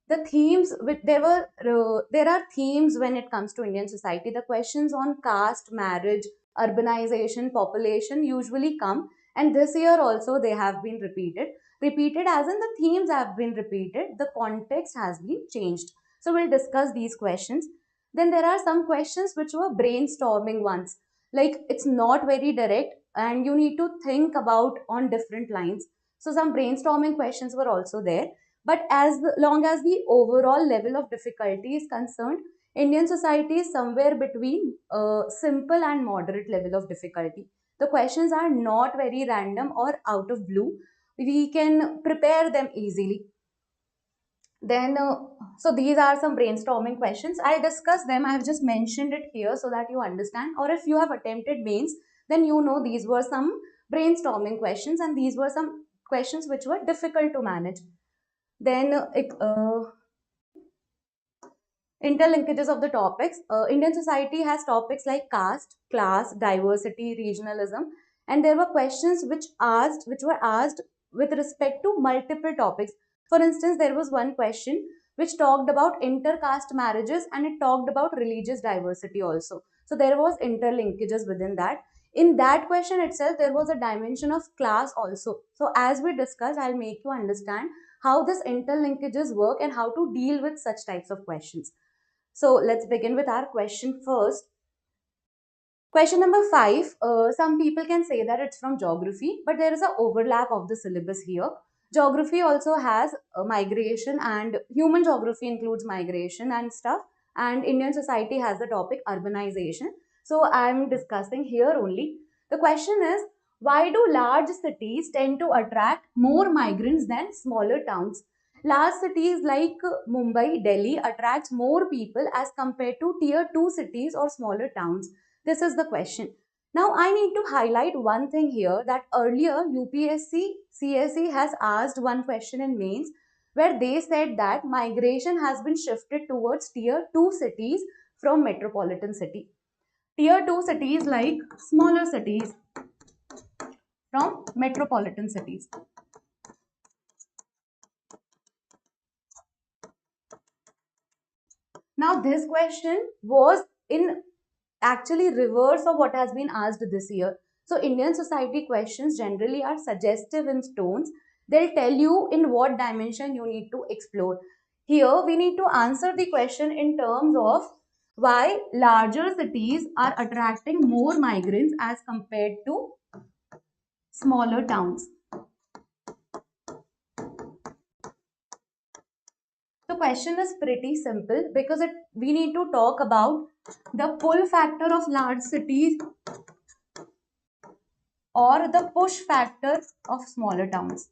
Speaker 2: The themes with there are themes when it comes to Indian society. The questions on caste, marriage, urbanization, population usually come, and this year also they have been repeated as in the themes have been repeated, the context has been changed. So we'll discuss these questions. Then there are some questions which were brainstorming ones, like it's not very direct and you need to think about on different lines. So some brainstorming questions were also there, but long as the overall level of difficulty is concerned, Indian society is somewhere between simple and moderate level of difficulty. The questions are not very random or out of blue. We can prepare them easily. Then, so these are some brainstorming questions. I'll discuss them. I have just mentioned it here so that you understand. Or if you have attempted mains, then you know these were some brainstorming questions and these were some questions which were difficult to manage. Then interlinkages of the topics. Indian society has topics like caste, class, diversity, regionalism, and there were questions which were asked with respect to multiple topics. For instance, there was one question which talked about intercaste marriages and it talked about religious diversity also. So there was interlinkages within that. In that question itself, there was a dimension of class also. So as we discussed, I'll make you understand how this interlinkages work and how to deal with such types of questions. So let's begin with our question first. Question number five. Some people can say that it's from geography, but there is an overlap of the syllabus here. Geography also has migration, and human geography includes migration and stuff. And Indian society has the topic urbanization. So I'm discussing here only. The question is, why do large cities tend to attract more migrants than smaller towns? Large cities like Mumbai, Delhi attracts more people as compared to tier 2 cities or smaller towns. This is the question. Now, I need to highlight one thing here, that earlier UPSC CSE has asked one question in mains where they said that migration has been shifted towards tier 2 cities from metropolitan city. Tier 2 cities like smaller cities from metropolitan cities. Now, this question was in actually reverse of what has been asked this year. So Indian society questions generally are suggestive in tones. They'll tell you in what dimension you need to explore. Here we need to answer the question in terms of why larger cities are attracting more migrants as compared to smaller towns. The question is pretty simple because we need to talk about the pull factor of large cities or the push factor of smaller towns.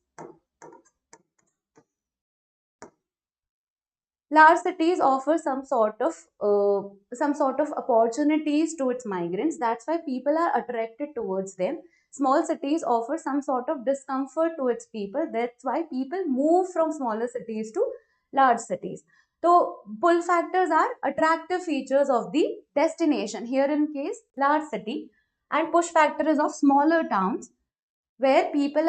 Speaker 2: Large cities offer some sort of opportunities to its migrants. That's why people are attracted towards them. Small cities offer some sort of discomfort to its people. That's why people move from smaller cities to large cities. So pull factors are attractive features of the destination. Here in case large city, and push factor is of smaller towns where people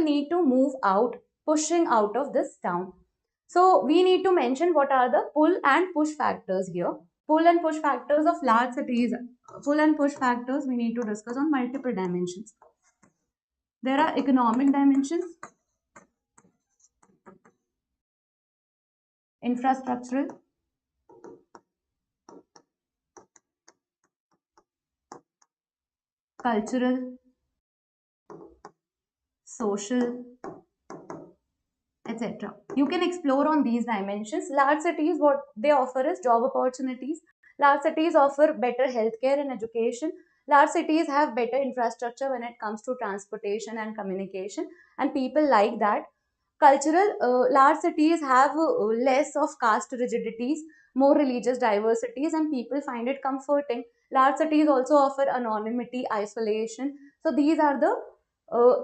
Speaker 2: need to move out, pushing out of this town. So we need to mention what are the pull and push factors here. Pull and push factors of large cities. Pull and push factors we need to discuss on multiple dimensions. There are economic dimensions, infrastructural, cultural, social, etc. You can explore on these dimensions. Large cities, what they offer is job opportunities. Large cities offer better healthcare and education. Large cities have better infrastructure when it comes to transportation and communication, and people like that. Cultural, large cities have less of caste rigidities, more religious diversities, and people find it comforting. Large cities also offer anonymity, isolation. So these are the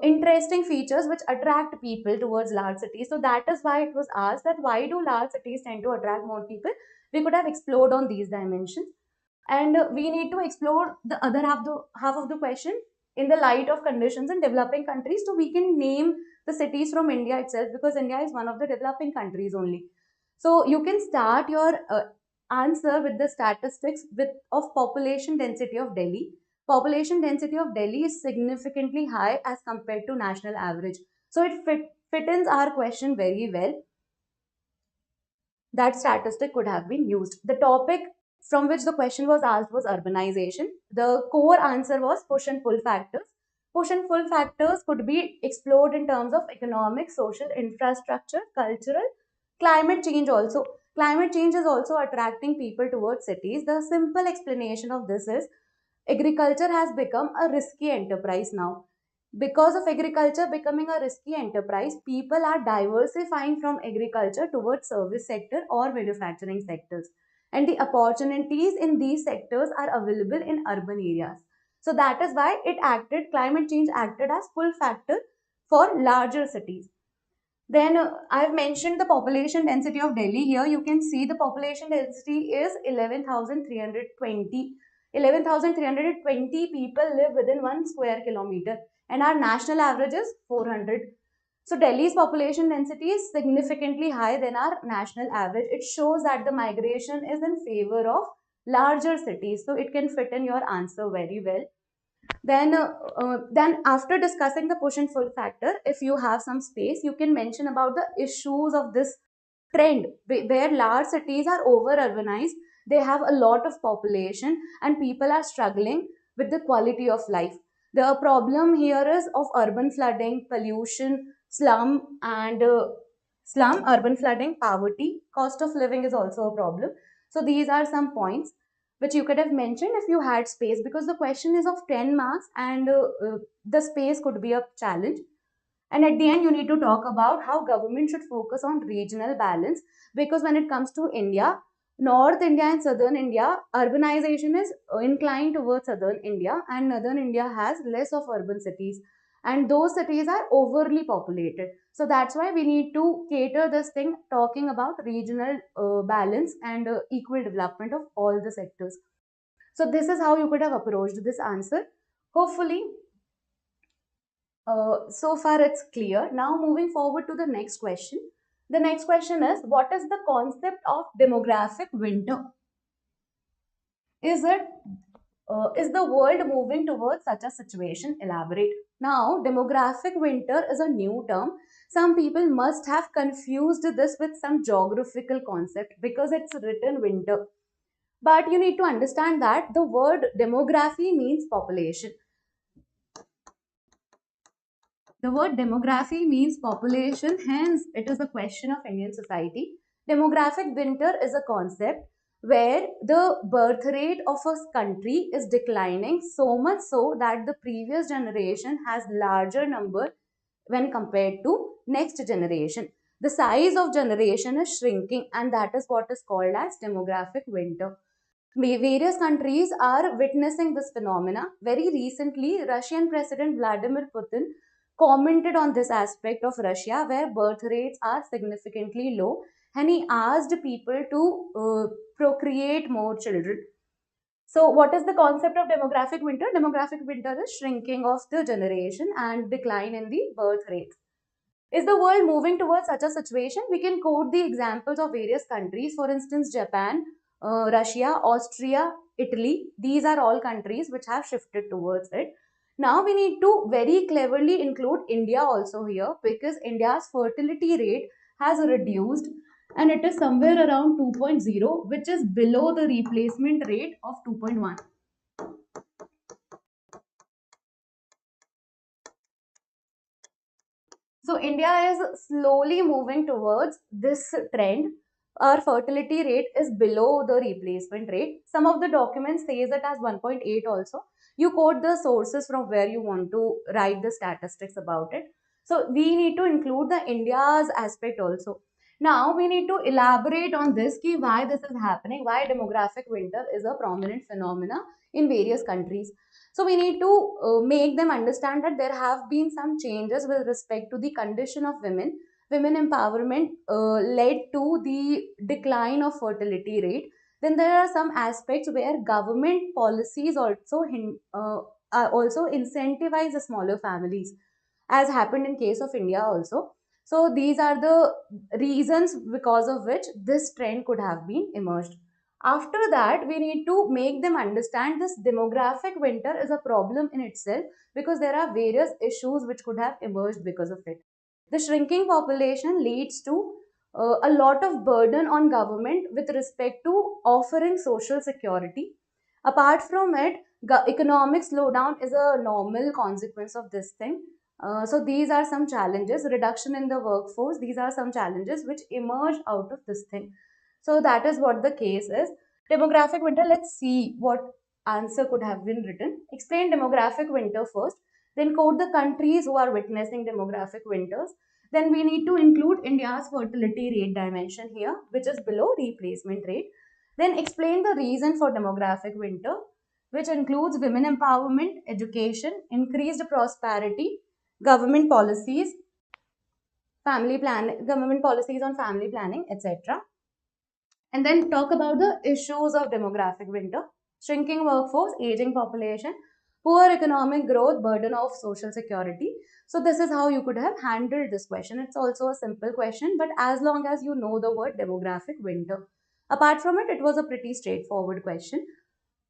Speaker 2: interesting features which attract people towards large cities. So that is why it was asked that why do large cities tend to attract more people? We could have explored on these dimensions, and we need to explore the other half of the question in the light of conditions in developing countries. So we can name the cities from India itself because India is one of the developing countries only. So you can start your answer with the statistics of population density of Delhi. Population density of Delhi is significantly high as compared to national average. So it fits our question very well. That statistic could have been used. The topic from which the question was asked was urbanization. The core answer was push and pull factors. Push and pull factors could be explored in terms of economic, social, infrastructure, cultural, climate change also. Climate change is also attracting people towards cities. The simple explanation of this is agriculture has become a risky enterprise now. Because of agriculture becoming a risky enterprise, people are diversifying from agriculture towards service sector or manufacturing sectors. And the opportunities in these sectors are available in urban areas. So that is why climate change acted as pull factor for larger cities. Then I've mentioned the population density of Delhi. Here you can see the population density is 11,320. 11,320 people live within 1 square kilometer, and our national average is 400. So Delhi's population density is significantly higher than our national average. It shows that the migration is in favor of larger cities. So it can fit in your answer very well. Then after discussing the push and pull factor, if you have some space, you can mention about the issues of this trend where large cities are over urbanized, they have a lot of population, and people are struggling with the quality of life. The problem here is of urban flooding, pollution, slum, urban flooding, poverty, cost of living is also a problem. So these are some points which you could have mentioned if you had space, because the question is of 10 marks, and the space could be a challenge. And at the end, you need to talk about how government should focus on regional balance, because when it comes to India, North India and Southern India, urbanization is inclined towards Southern India, and Northern India has less of urban cities. And those cities are overly populated. So that's why we need to cater this thing, talking about regional balance and equal development of all the sectors. So this is how you could have approached this answer. Hopefully, so far it's clear. Now moving forward to the next question. The next question is, what is the concept of demographic winter? Is it is the world moving towards such a situation? Elaborate. Now, demographic winter is a new term. Some people must have confused this with some geographical concept because it's written winter. But you need to understand that the word demography means population. The word demography means population, hence, it is a question of Indian society. Demographic winter is a concept where the birth rate of a country is declining so much so that the previous generation has larger number when compared to next generation. The size of generation is shrinking, and that is what is called as demographic winter. Various countries are witnessing this phenomena. Very recently, Russian President Vladimir Putin commented on this aspect of Russia where birth rates are significantly low, and he asked people to procreate more children. So, what is the concept of demographic winter? Demographic winter is shrinking of the generation and decline in the birth rates. Is the world moving towards such a situation? We can quote the examples of various countries. For instance, Japan, Russia, Austria, Italy. These are all countries which have shifted towards it. Now we need to very cleverly include India also here, because India's fertility rate has reduced and it is somewhere around 2.0, which is below the replacement rate of 2.1. So India is slowly moving towards this trend. Our fertility rate is below the replacement rate. Some of the documents says it as 1.8 also. You quote the sources from where you want to write the statistics about it. So we need to include the India's aspect also. Now we need to elaborate on this key why this is happening, why demographic winter is a prominent phenomena in various countries. So we need to make them understand that there have been some changes with respect to the condition of women. Women empowerment led to the decline of fertility rate. Then there are some aspects where government policies also incentivize the smaller families, as happened in case of India also. So these are the reasons because of which this trend could have been emerged. After that, we need to make them understand this demographic winter is a problem in itself, because there are various issues which could have emerged because of it. The shrinking population leads to a lot of burden on government with respect to offering social security. Apart from it, economic slowdown is a normal consequence of this thing. So these are some challenges. Reduction in the workforce, these are some challenges which emerge out of this thing. So that is what the case is. Demographic winter, let's see what answer could have been written. Explain demographic winter first, then quote the countries who are witnessing demographic winters. Then we need to include India's fertility rate dimension here, which is below replacement rate. Then explain the reason for demographic winter, which includes women empowerment, education, increased prosperity, government policies, government policies on family planning, etc. And then talk about the issues of demographic winter: shrinking workforce, aging population, poor economic growth, burden of social security. So this is how you could have handled this question. It's also a simple question, but as long as you know the word demographic winter. Apart from it, it was a pretty straightforward question.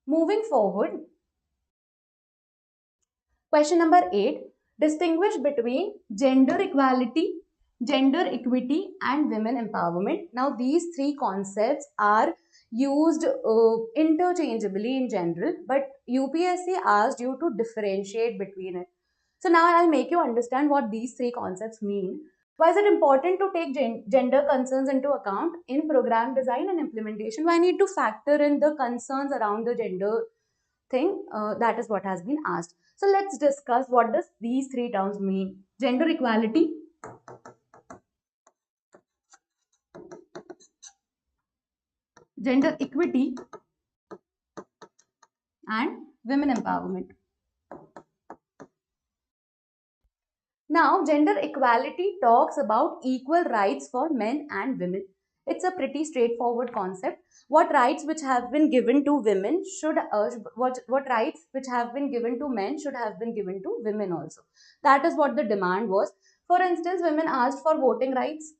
Speaker 2: Moving forward, question number 8: distinguish between gender equality gender equity and women empowerment. Now, these three concepts are used interchangeably in general, but UPSC asked you to differentiate between it. So now I'll make you understand what these three concepts mean. Why is it important to take gender concerns into account in program design and implementation? Why need to factor in the concerns around the gender thing? That is what has been asked. So let's discuss what does these three terms mean. Gender equality, gender equity, and women empowerment. Now, gender equality talks about equal rights for men and women. It's a pretty straightforward concept. What rights which have been given to women should, what rights which have been given to men should have been given to women also. That is what the demand was. For instance, women asked for voting rights.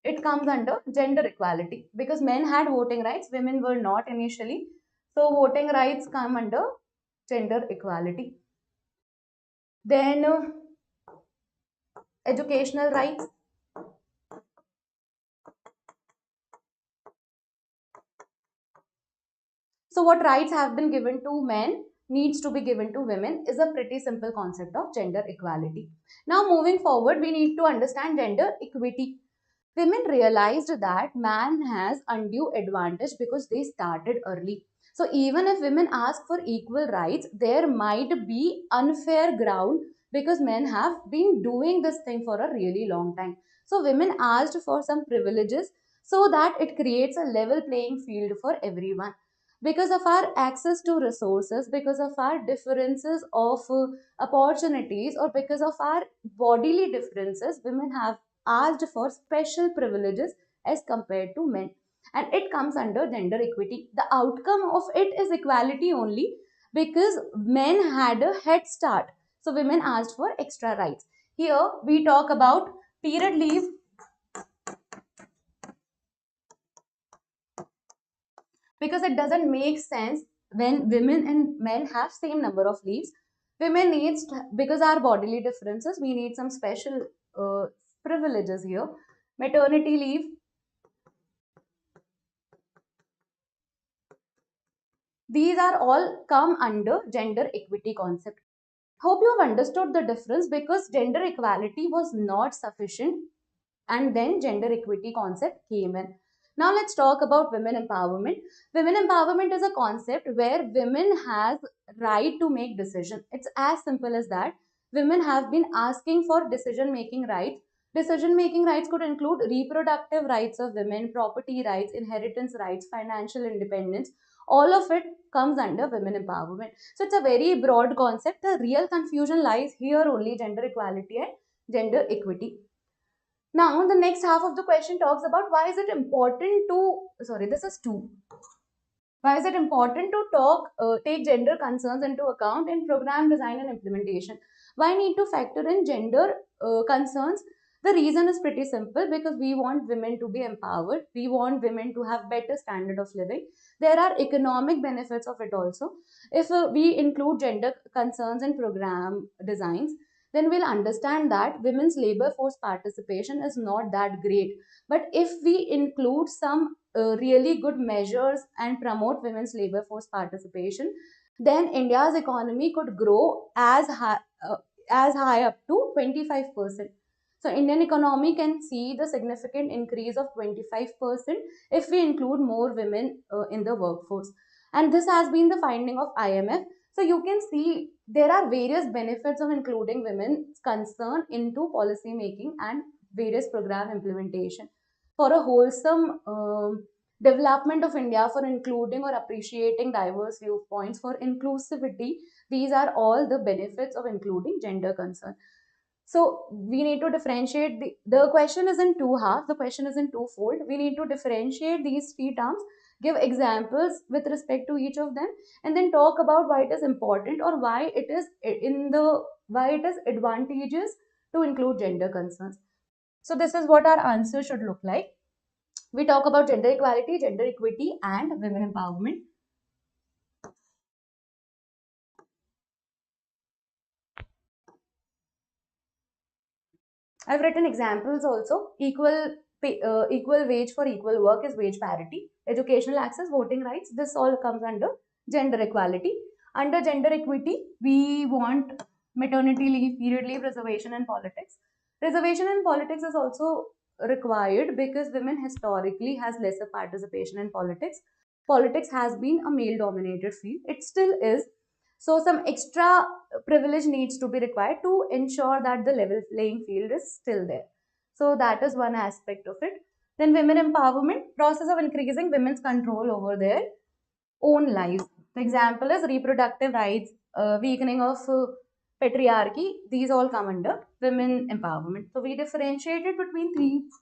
Speaker 2: It comes under gender equality because men had voting rights, women were not initially. So, voting rights come under gender equality. Then, educational rights. So, what rights have been given to men needs to be given to women is a pretty simple concept of gender equality. Now, moving forward, we need to understand gender equity. Women realized that man has undue advantage because they started early. So, even if women ask for equal rights, there might be unfair ground because men have been doing this thing for a really long time. So, women asked for some privileges so that it creates a level playing field for everyone because of our access to resources, because of our differences of opportunities, or because of our bodily differences, women have asked for special privileges as compared to men. And it comes under gender equity. The outcome of it is equality only because men had a head start. So women asked for extra rights. Here we talk about period leave because it doesn't make sense when women and men have same number of leaves. Women needs because our bodily differences, we need some special uh, privileges here. Maternity leave, these are all come under gender equity concept. Hope you have understood the difference because gender equality was not sufficient and then gender equity concept came in. Now let's talk about women empowerment. Women empowerment is a concept where women has right to make decision. It's as simple as that. Women have been asking for decision making rights. Decision making rights could include reproductive rights of women, property rights, inheritance rights, financial independence. All of it comes under women empowerment. So it's a very broad concept. The real confusion lies here only, gender equality and gender equity. Now, the next half of the question talks about why is it important to, sorry, this is two. Why is it important to take gender concerns into account in program design and implementation? Why need to factor in gender concerns? The reason is pretty simple because we want women to be empowered. We want women to have better standard of living. There are economic benefits of it also. If we include gender concerns in program designs, then we'll understand that women's labor force participation is not that great. But if we include some really good measures and promote women's labor force participation, then India's economy could grow as high up to 25%. So Indian economy can see the significant increase of 25% if we include more women in the workforce. And this has been the finding of IMF. So you can see there are various benefits of including women's concern into policy making and various program implementation for a wholesome development of India, for including or appreciating diverse viewpoints, for inclusivity. These are all the benefits of including gender concern. So we need to differentiate the question is in two halves, the question is in twofold. We need to differentiate these three terms, give examples with respect to each of them, and then talk about why it is important or why it is why it is advantageous to include gender concerns. So this is what our answer should look like. We talk about gender equality, gender equity, and women empowerment. I've written examples also. Equal wage for equal work is wage parity. Educational access, voting rights, this all comes under gender equality. Under gender equity, we want maternity leave, period leave, reservation in politics. Reservation in politics is also required because women historically has lesser participation in politics. Politics has been a male dominated field. It still is. So some extra privilege needs to be required to ensure that the level playing field is still there. So that is one aspect of it. Then women empowerment, process of increasing women's control over their own lives. The example is reproductive rights, weakening of patriarchy. These all come under women empowerment. So we differentiated between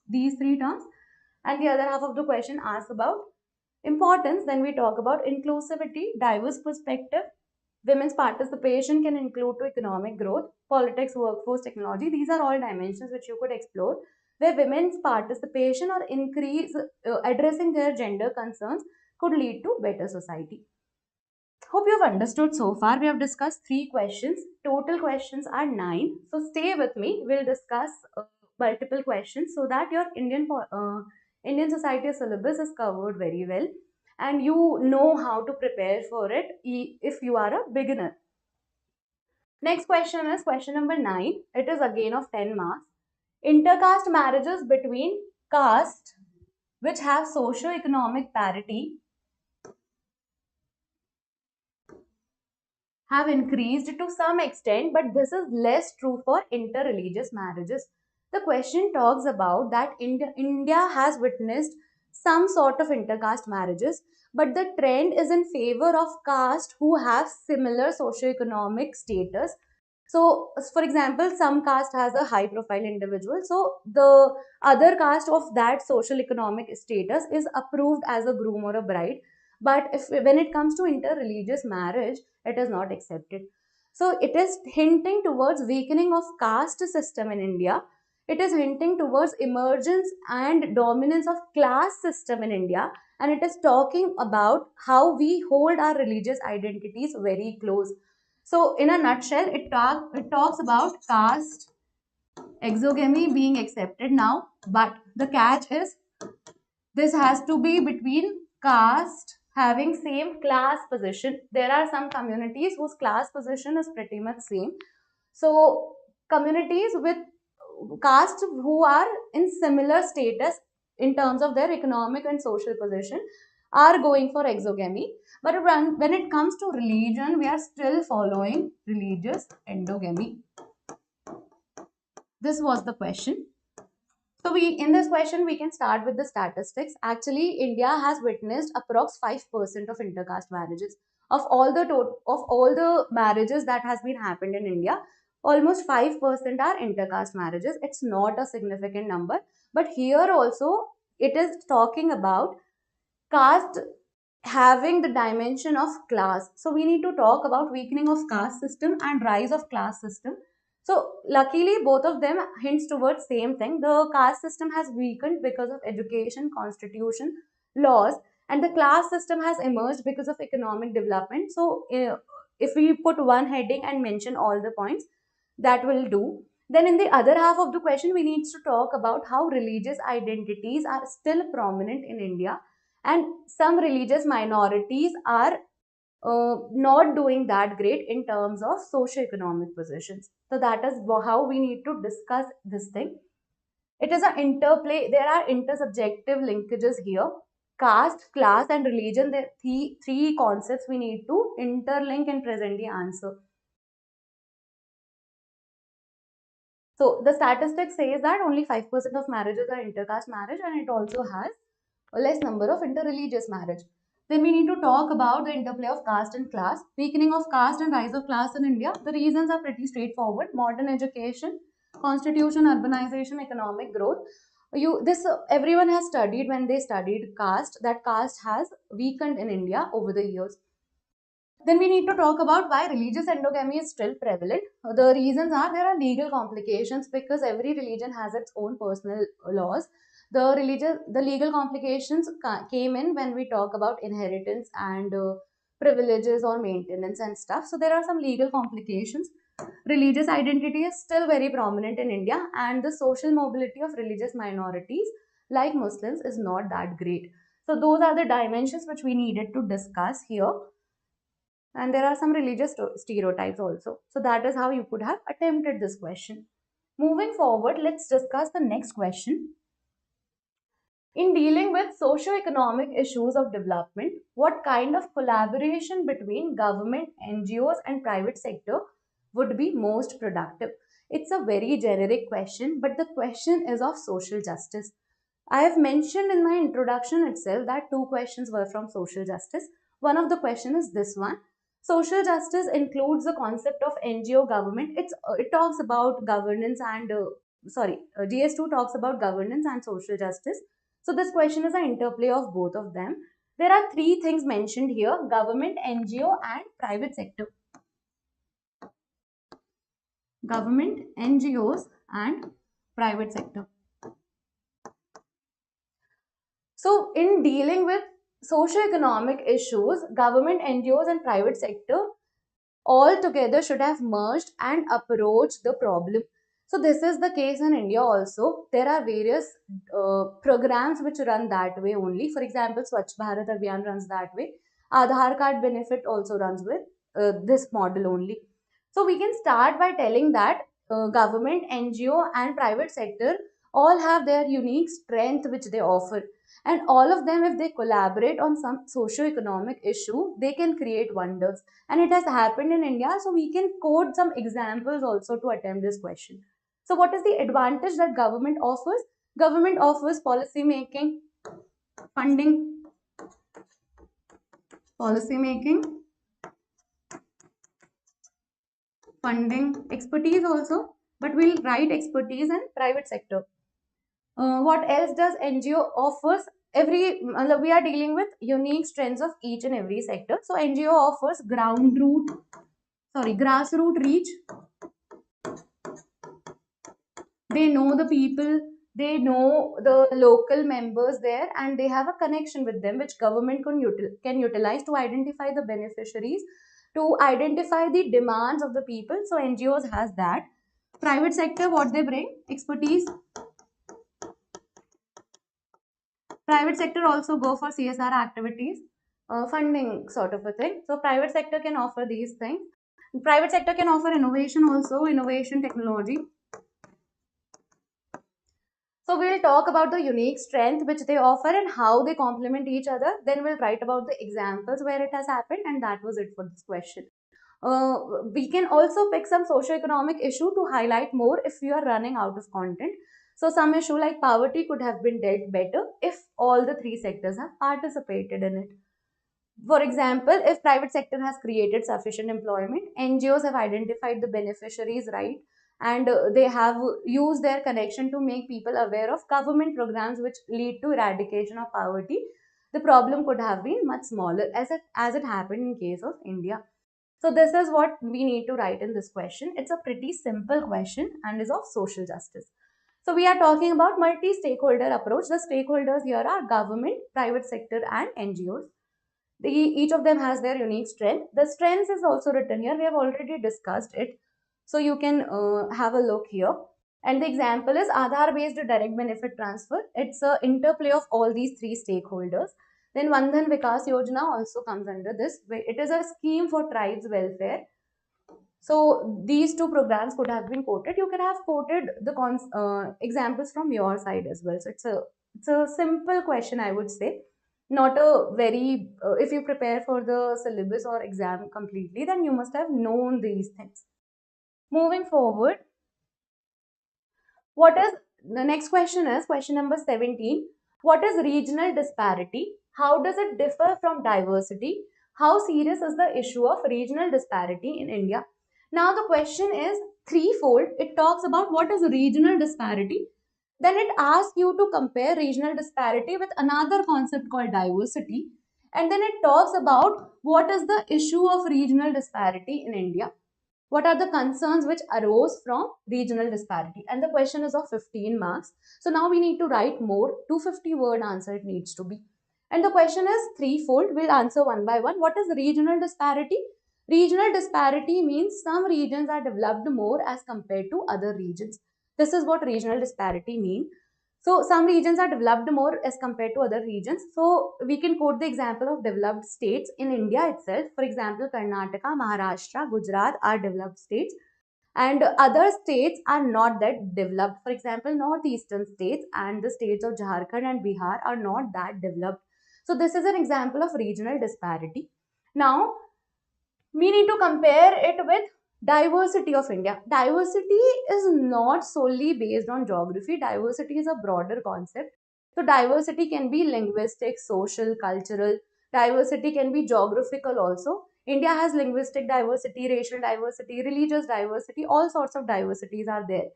Speaker 2: these three terms, and the other half of the question asks about importance. Then we talk about inclusivity, diverse perspective. Women's participation can include to economic growth, politics, workforce, technology. These are all dimensions which you could explore, where women's participation or increase addressing their gender concerns could lead to better society. Hope you've understood so far. We have discussed three questions. Total questions are 9. So stay with me. We'll discuss multiple questions so that your Indian society syllabus is covered very well, and you know how to prepare for it if you are a beginner. Next question is question number 9. It is again of 10 marks. Intercaste marriages between caste which have socio-economic parity have increased to some extent, but this is less true for interreligious marriages. The question talks about that India has witnessed some sort of intercaste marriages, but the trend is in favor of caste who have similar socioeconomic status. So, for example, some caste has a high profile individual, so the other caste of that social economic status is approved as a groom or a bride. But if when it comes to interreligious marriage, it is not accepted. So it is hinting towards weakening of caste system in India. It is hinting towards emergence and dominance of class system in India, and it is talking about how we hold our religious identities very close. So in a nutshell, it talks about caste exogamy being accepted now, but the catch is this has to be between caste having same class position. There are some communities whose class position is pretty much same. So communities with caste who are in similar status in terms of their economic and social position are going for exogamy. But when it comes to religion, we are still following religious endogamy. This was the question. So we in this question we can start with the statistics. Actually, India has witnessed approx 5% of intercaste marriages. Of all the marriages that has been happened in India, almost 5% are intercaste marriages. It's not a significant number, but here also it is talking about caste having the dimension of class. So we need to talk about weakening of caste system and rise of class system. So luckily both of them hints towards same thing. The caste system has weakened because of education, constitution, laws, and the class system has emerged because of economic development. So if we put one heading and mention all the points, that will do. Then in the other half of the question, we need to talk about how religious identities are still prominent in India, and some religious minorities are not doing that great in terms of socio-economic positions. So that is how we need to discuss this thing. It is an interplay. There are intersubjective linkages here. Caste, class, and religion, the three concepts we need to interlink and present the answer. So the statistics says that only 5% of marriages are intercaste marriage, and it also has a less number of interreligious marriage. Then we need to talk about the interplay of caste and class, weakening of caste and rise of class in India. The reasons are pretty straightforward: modern education, constitution, urbanization, economic growth. Everyone has studied when they studied caste that caste has weakened in India over the years. Then we need to talk about why religious endogamy is still prevalent. The reasons are there are legal complications because every religion has its own personal laws. The legal complications came in when we talk about inheritance and privileges or maintenance and stuff. So there are some legal complications. Religious identity is still very prominent in India, and the social mobility of religious minorities like Muslims is not that great. So those are the dimensions which we needed to discuss here. And there are some religious stereotypes also. So that is how you could have attempted this question. Moving forward, let's discuss the next question. In dealing with socio-economic issues of development, what kind of collaboration between government, NGOs, and private sector would be most productive? It's a very generic question, but the question is of social justice. I have mentioned in my introduction itself that two questions were from social justice. One of the question is this one. Social justice includes the concept of NGO government. It talks about governance and GS2 talks about governance and social justice. So this question is an interplay of both of them. There are three things mentioned here: government, NGO, and private sector. Government, NGOs, and private sector. So, in dealing with socio-economic issues, government, NGOs, and private sector all together should have merged and approached the problem. So, this is the case in India also. There are various programs which run that way only. For example, Swachh Bharat Abhiyan runs that way. Aadhaar card benefit also runs with this model only. So, we can start by telling that government, NGO, and private sector all have their unique strength which they offer, and all of them, if they collaborate on some socio-economic issue, they can create wonders. And it has happened in India, so we can quote some examples also to attempt this question. So what is the advantage that government offers? Government offers policy making, funding, policy making, funding, expertise also, but we'll write expertise in private sector. What else does NGO offers? We are dealing with unique strengths of each and every sector. So NGO offers grassroots reach. They know the people, they know the local members there, and they have a connection with them, which government can utilize to identify the beneficiaries, to identify the demands of the people. So NGOs has that. Private sector, what they bring? Expertise. Private sector also go for CSR activities, funding sort of a thing. So private sector can offer these things. Private sector can offer innovation also, innovation technology. So we'll talk about the unique strength which they offer and how they complement each other. Then we'll write about the examples where it has happened, and that was it for this question. We can also pick some socio-economic issue to highlight more if we are running out of content. So some issue like poverty could have been dealt better if all the three sectors have participated in it. For example, if private sector has created sufficient employment, NGOs have identified the beneficiaries, right? And they have used their connection to make people aware of government programs which lead to eradication of poverty. The problem could have been much smaller as it happened in case of India. So this is what we need to write in this question. It's a pretty simple question and is of social justice. So we are talking about multi-stakeholder approach. The stakeholders here are government, private sector, and NGOs. Each of them has their unique strength. The strengths is also written here. We have already discussed it. So you can have a look here. And the example is Aadhaar based direct benefit transfer. It's an interplay of all these three stakeholders. Then Vandhan Vikas Yojana also comes under this. It is a scheme for tribes welfare. So these two programs could have been quoted. You could have quoted the examples from your side as well. So it's a simple question, I would say. Not a very if you prepare for the syllabus or exam completely, then you must have known these things. Moving forward, what is the next question is question number 17. What is regional disparity? How does it differ from diversity? How serious is the issue of regional disparity in India? Now the question is threefold. It talks about what is regional disparity. Then it asks you to compare regional disparity with another concept called diversity. And then it talks about what is the issue of regional disparity in India. What are the concerns which arose from regional disparity? And the question is of 15 marks. So now we need to write more. 250-word answer it needs to be. And the question is threefold. We'll answer one by one. What is regional disparity? Regional disparity means some regions are developed more as compared to other regions. This is what regional disparity means. So some regions are developed more as compared to other regions. So we can quote the example of developed states in India itself. For example, Karnataka, Maharashtra, Gujarat are developed states, and other states are not that developed. For example, northeastern states and the states of Jharkhand and Bihar are not that developed. So this is an example of regional disparity. Now we need to compare it with diversity of India. Diversity is not solely based on geography. Diversity is a broader concept. So diversity can be linguistic, social, cultural. Diversity can be geographical also. India has linguistic diversity, racial diversity, religious diversity, all sorts of diversities are there.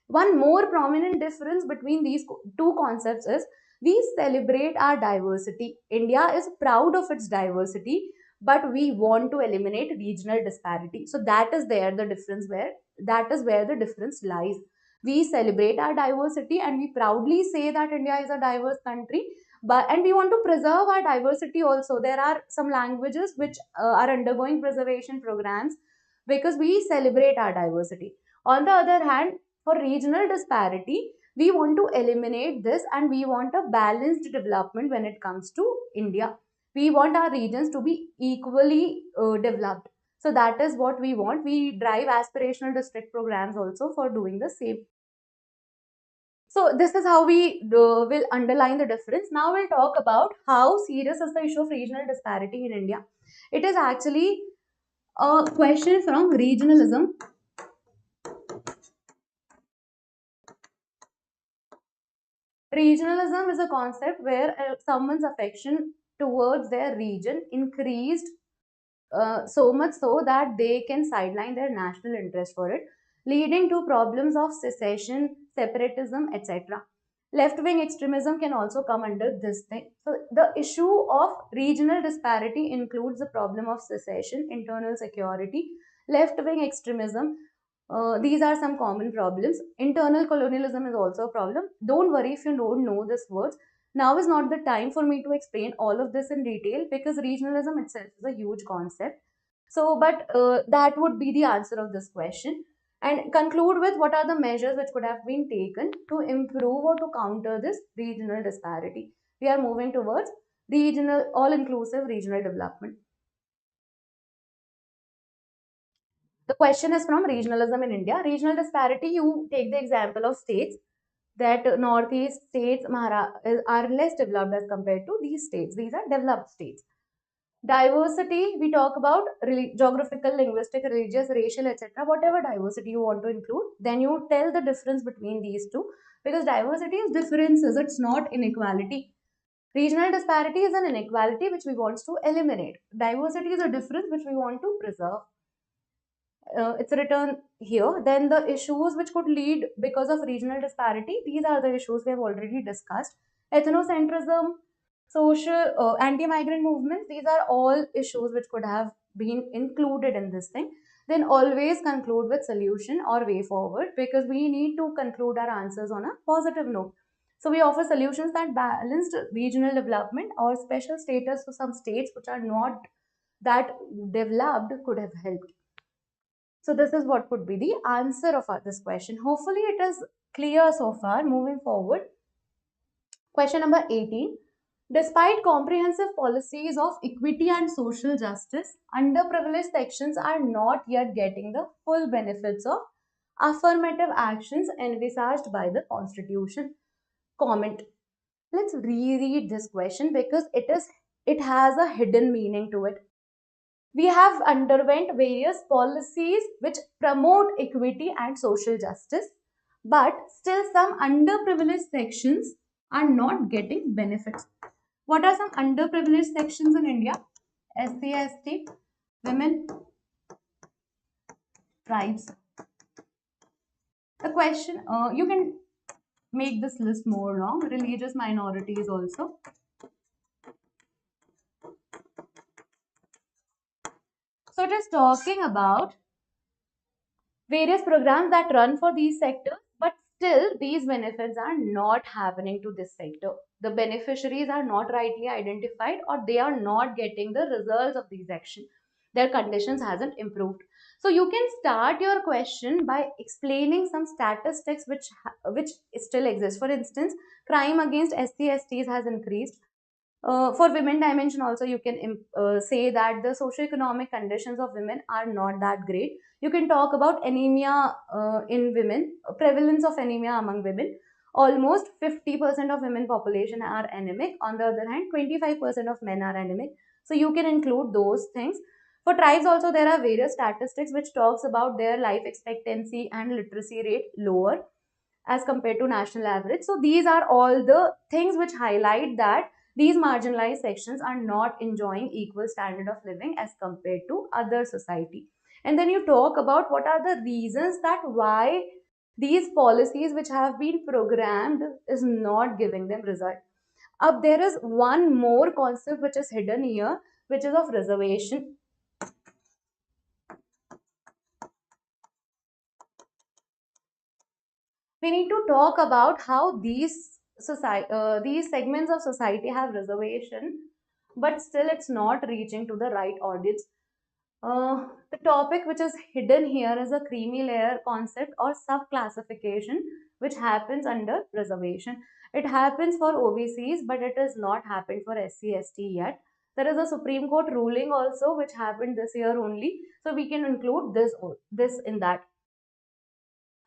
Speaker 2: One more prominent difference between these two concepts is we celebrate our diversity. India is proud of its diversity, but we want to eliminate regional disparity. So that is there the difference where that is where the difference lies. We celebrate our diversity and we proudly say that India is a diverse country, but and we want to preserve our diversity also. There are some languages which are undergoing preservation programs because we celebrate our diversity. On the other hand, for regional disparity, we want to eliminate this and we want a balanced development when it comes to India. We want our regions to be equally developed. So that is what we want. We drive aspirational district programs also for doing the same. So this is how we will underline the difference. Now we'll talk about how serious is the issue of regional disparity in India. It is actually a question from regionalism. Regionalism is a concept where someone's affection towards their region increased so much so that they can sideline their national interest for it, leading to problems of secession, separatism, etc. Left wing extremism can also come under this thing. So, the issue of regional disparity includes the problem of secession, internal security, left wing extremism. These are some common problems. Internal colonialism is also a problem. Don't worry if you don't know these words. Now is not the time for me to explain all of this in detail because regionalism itself is a huge concept. So, but that would be the answer of this question. And conclude with what are the measures which could have been taken to improve or to counter this regional disparity. We are moving towards regional, all inclusive regional development. The question is from regionalism in India. Regional disparity, you take the example of states that northeast states are less developed as compared to these states. These are developed states. Diversity, we talk about geographical, linguistic, religious, racial, etc. Whatever diversity you want to include, then you tell the difference between these two because diversity is differences, it's not inequality. Regional disparity is an inequality which we want to eliminate. Diversity is a difference which we want to preserve. It's written here. Then the issues which could lead because of regional disparity, these are the issues we have already discussed. Ethnocentrism, social anti-migrant movements, these are all issues which could have been included in this thing. Then always conclude with solution or way forward because we need to conclude our answers on a positive note. So we offer solutions that balanced regional development or special status to some states which are not that developed could have helped. So this is what could be the answer of this question. Hopefully it is clear so far. Moving forward, question number 18. Despite comprehensive policies of equity and social justice, underprivileged sections are not yet getting the full benefits of affirmative actions envisaged by the Constitution. Comment. Let's reread this question because it has a hidden meaning to it. We have underwent various policies which promote equity and social justice, but still some underprivileged sections are not getting benefits. What are some underprivileged sections in India? SC, ST, women, tribes. The question, you can make this list more long, religious minorities also. So it is talking about various programs that run for these sectors, but still these benefits are not happening to this sector. The beneficiaries are not rightly identified or they are not getting the results of these actions. their conditions hasn't improved. So you can start your question by explaining some statistics which still exist. For instance, crime against SC/STs has increased. For women dimension also, you can say that the socioeconomic conditions of women are not that great. You can talk about anemia in women, prevalence of anemia among women. Almost 50% of women population are anemic. On the other hand, 25% of men are anemic. So you can include those things. For tribes also, there are various statistics which talks about their life expectancy and literacy rate lower as compared to national average. So these are all the things which highlight that these marginalized sections are not enjoying equal standard of living as compared to other society. And then you talk about what are the reasons that why these policies which have been programmed is not giving them result. Up there is one more concept which is hidden here, which is of reservation. We need to talk about how these segments of society have reservation, but still it's not reaching to the right audience. The topic which is hidden here is a creamy layer concept or sub classification which happens under reservation. It happens for OBCs, but it has not happened for SC/ST yet. There is a Supreme Court ruling also which happened this year only, so we can include this in that.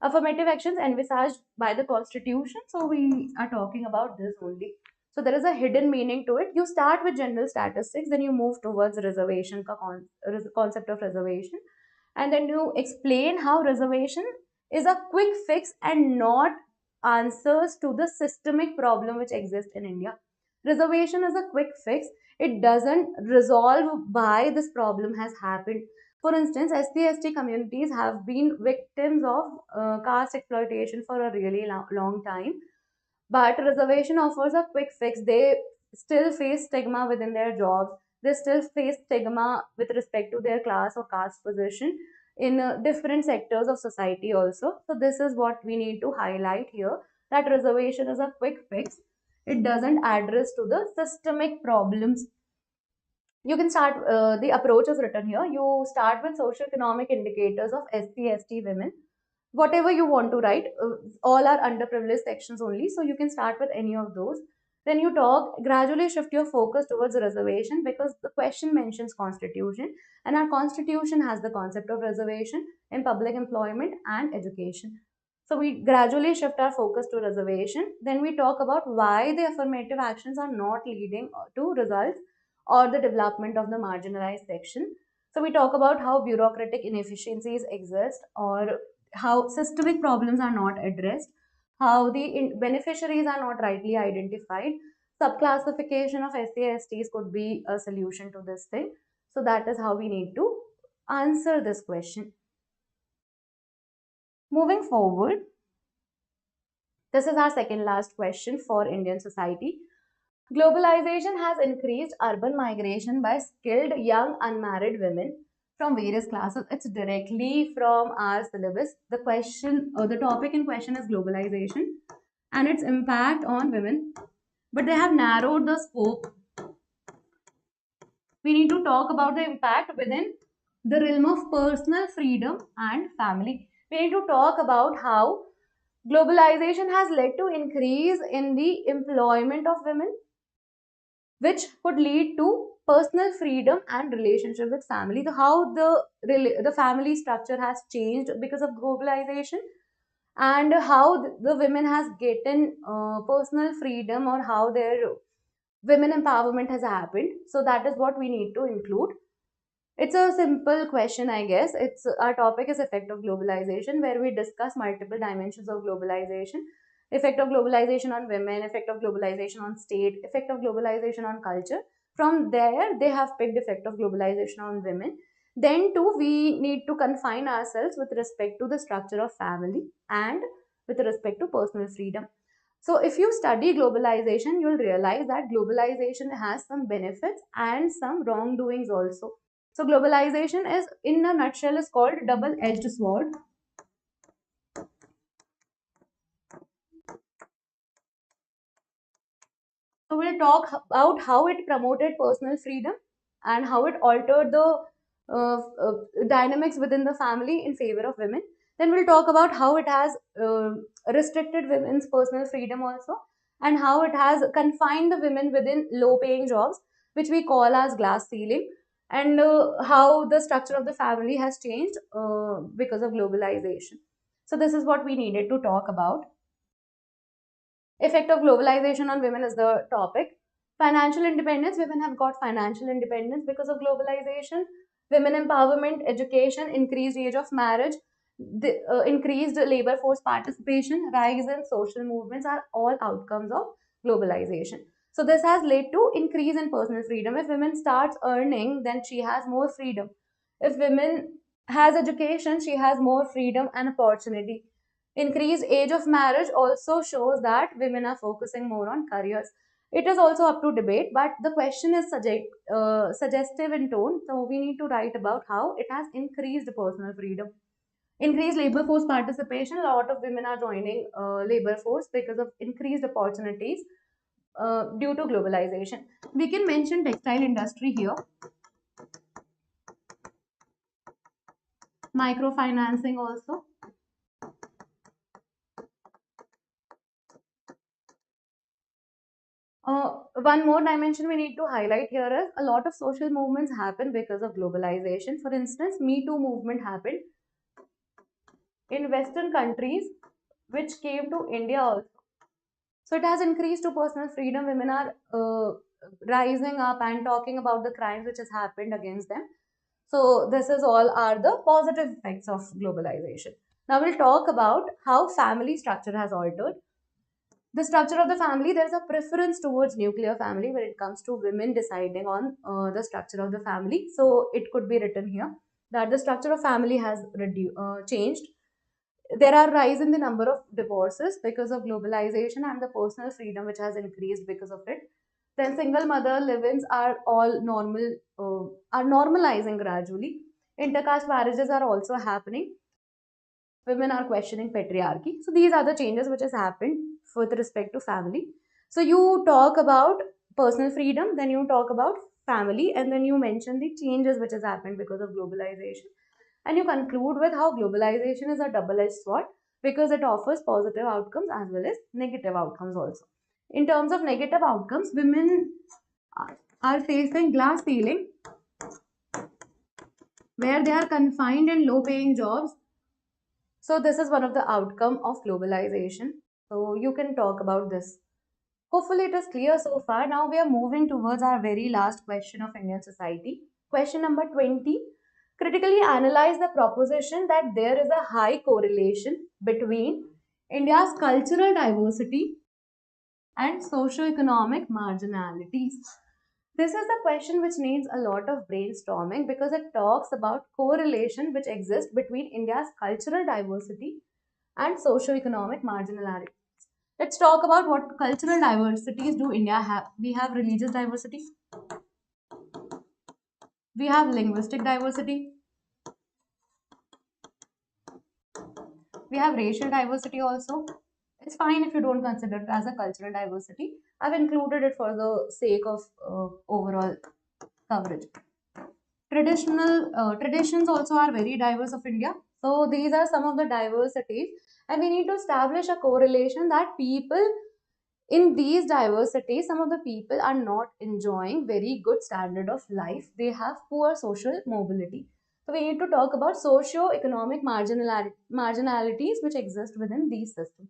Speaker 2: Affirmative actions envisaged by the constitution, so we are talking about this only. So there is a hidden meaning to it. You start with general statistics, then you move towards reservation concept of reservation, and then you explain how reservation is a quick fix and not answers to the systemic problem which exists in India. Reservation is a quick fix. It doesn't resolve why this problem has happened. For instance, SC/ST communities have been victims of caste exploitation for a really long time, but reservation offers a quick fix. They still face stigma within their jobs. They still face stigma with respect to their class or caste position in different sectors of society also. So this is what we need to highlight here, that reservation is a quick fix. It doesn't address to the systemic problems. You can start, the approach is written here. You start with socioeconomic indicators of SC/ST women. Whatever you want to write, all are underprivileged sections only, so you can start with any of those. Then you talk, gradually shift your focus towards reservation, because the question mentions constitution, and our constitution has the concept of reservation in public employment and education. So we gradually shift our focus to reservation. Then we talk about why the affirmative actions are not leading to results or the development of the marginalized section. So we talk about how bureaucratic inefficiencies exist, or how systemic problems are not addressed, how the beneficiaries are not rightly identified. Subclassification of SC/STs could be a solution to this thing. So that is how we need to answer this question. Moving forward, this is our second last question for Indian society. Globalization has increased urban migration by skilled young unmarried women from various classes. It's directly from our syllabus. The question or the topic in question is globalization and its impact on women. But they have narrowed the scope. We need to talk about the impact within the realm of personal freedom and family. We need to talk about how globalization has led to increase in the employment of women, which could lead to personal freedom and relationship with family. How the family structure has changed because of globalization, and how the women has gotten personal freedom, or how their women empowerment has happened. So that is what we need to include. It's a simple question, I guess. It's our topic is effect of globalization, where we discuss multiple dimensions of globalization: effect of globalization on women, effect of globalization on state, effect of globalization on culture. From there, they have picked effect of globalization on women. Then, too, we need to confine ourselves with respect to the structure of family and with respect to personal freedom. So, if you study globalization, you'll realize that globalization has some benefits and some wrongdoings also. So globalization is, in a nutshell, is called double-edged sword. So we'll talk about how it promoted personal freedom and how it altered the dynamics within the family in favor of women. Then we'll talk about how it has restricted women's personal freedom also, and how it has confined the women within low paying jobs, which we call as glass ceiling, and how the structure of the family has changed because of globalization. So this is what we needed to talk about. Effect of globalization on women is the topic. Financial independence. Women have got financial independence because of globalization. Women empowerment, education, increased age of marriage, the increased labor force participation, rise in social movements are all outcomes of globalization. So this has led to increase in personal freedom. If women starts earning, then she has more freedom. If women has education, she has more freedom and opportunity. Increased age of marriage also shows that women are focusing more on careers. It is also up to debate, but the question is suggestive in tone. So we need to write about how it has increased personal freedom. Increased labor force participation. A lot of women are joining labor force because of increased opportunities due to globalization. We can mention textile industry here, microfinancing also. One more dimension we need to highlight here is a lot of social movements happen because of globalization. For instance, Me Too movement happened in Western countries, which came to India also. So it has increased to personal freedom. Women are rising up and talking about the crimes which has happened against them. So this is all are the positive effects of globalization. Now we'll talk about how family structure has altered. The structure of the family, there's a preference towards nuclear family when it comes to women deciding on the structure of the family. So it could be written here that the structure of family has changed. There are rise in the number of divorces because of globalization and the personal freedom which has increased because of it. Then single mother live-ins are all normal, are normalizing gradually. Intercaste marriages are also happening. Women are questioning patriarchy. So these are the changes which has happened with respect to family. So you talk about personal freedom, then you talk about family, and then you mention the changes which has happened because of globalization. And you conclude with how globalization is a double-edged sword because it offers positive outcomes as well as negative outcomes also. In terms of negative outcomes, women are facing glass ceiling where they are confined in low paying jobs. So this is one of the outcome of globalization. So you can talk about this. Hopefully it is clear so far. Now we are moving towards our very last question of Indian society. Question number 20. Critically analyze the proposition that there is a high correlation between India's cultural diversity and socio-economic marginalities. This is a question which needs a lot of brainstorming because it talks about correlation which exists between India's cultural diversity and socio-economic marginality. Let's talk about what cultural diversities do India have. We have religious diversity, we have linguistic diversity, we have racial diversity also. It's fine if you don't consider it as a cultural diversity. I've included it for the sake of overall coverage. Traditions also are very diverse of India. So these are some of the diversities, and we need to establish a correlation that people in these diversities, some of the people are not enjoying very good standard of life. They have poor social mobility. So we need to talk about socio-economic marginalities which exist within these systems.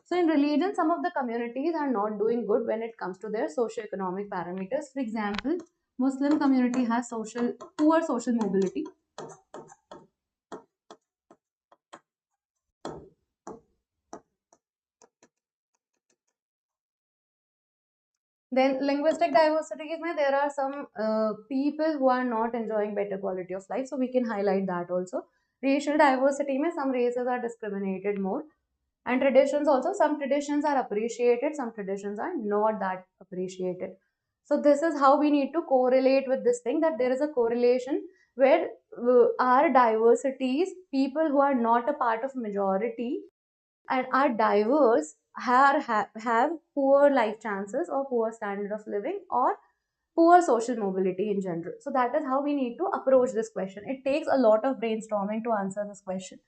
Speaker 2: So in religion, some of the communities are not doing good when it comes to their socio-economic parameters. For example, Muslim community has poor social mobility. Then linguistic diversities, mein, there are some people who are not enjoying better quality of life. So we can highlight that also. Racial diversity, mein, some races are discriminated more. And traditions also, some traditions are appreciated, some traditions are not that appreciated. So this is how we need to correlate with this thing, that there is a correlation where our diversities, people who are not a part of majority and are diverse have poor life chances or poor standard of living or poor social mobility in general. So that is how we need to approach this question. It takes a lot of brainstorming to answer this question.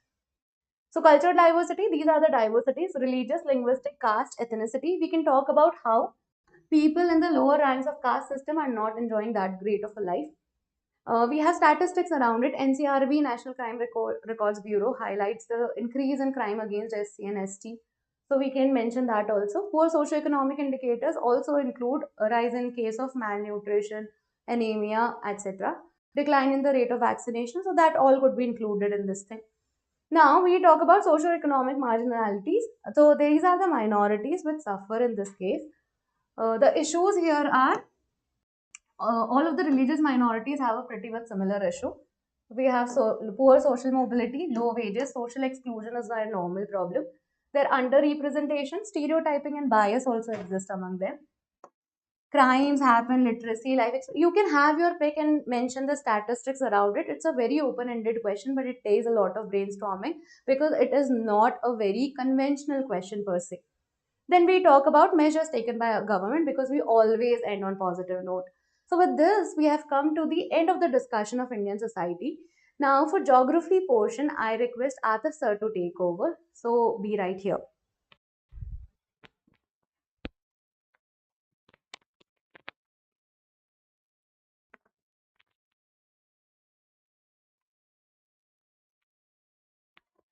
Speaker 2: So cultural diversity, these are the diversities: religious, linguistic, caste, ethnicity. We can talk about how people in the lower ranks of caste system are not enjoying that great of a life. We have statistics around it. NCRB, National Crime Records Bureau, highlights the increase in crime against SC and ST. So we can mention that also. Poor socioeconomic indicators also include a rise in case of malnutrition, anemia, etc. Decline in the rate of vaccination. So that all could be included in this thing. Now we talk about socioeconomic marginalities. So these are the minorities which suffer in this case. The issues here are all of the religious minorities have a pretty much similar issue. We have poor social mobility, low wages, social exclusion is a normal problem. Their underrepresentation, stereotyping, and bias also exist among them. Crimes happen, literacy, you can have your pick and mention the statistics around it. It's a very open-ended question, but it takes a lot of brainstorming because it is not a very conventional question per se. Then we talk about measures taken by a government because we always end on positive note. So with this, we have come to the end of the discussion of Indian society. Now for geography portion, I request Atif sir to take over. So be right here.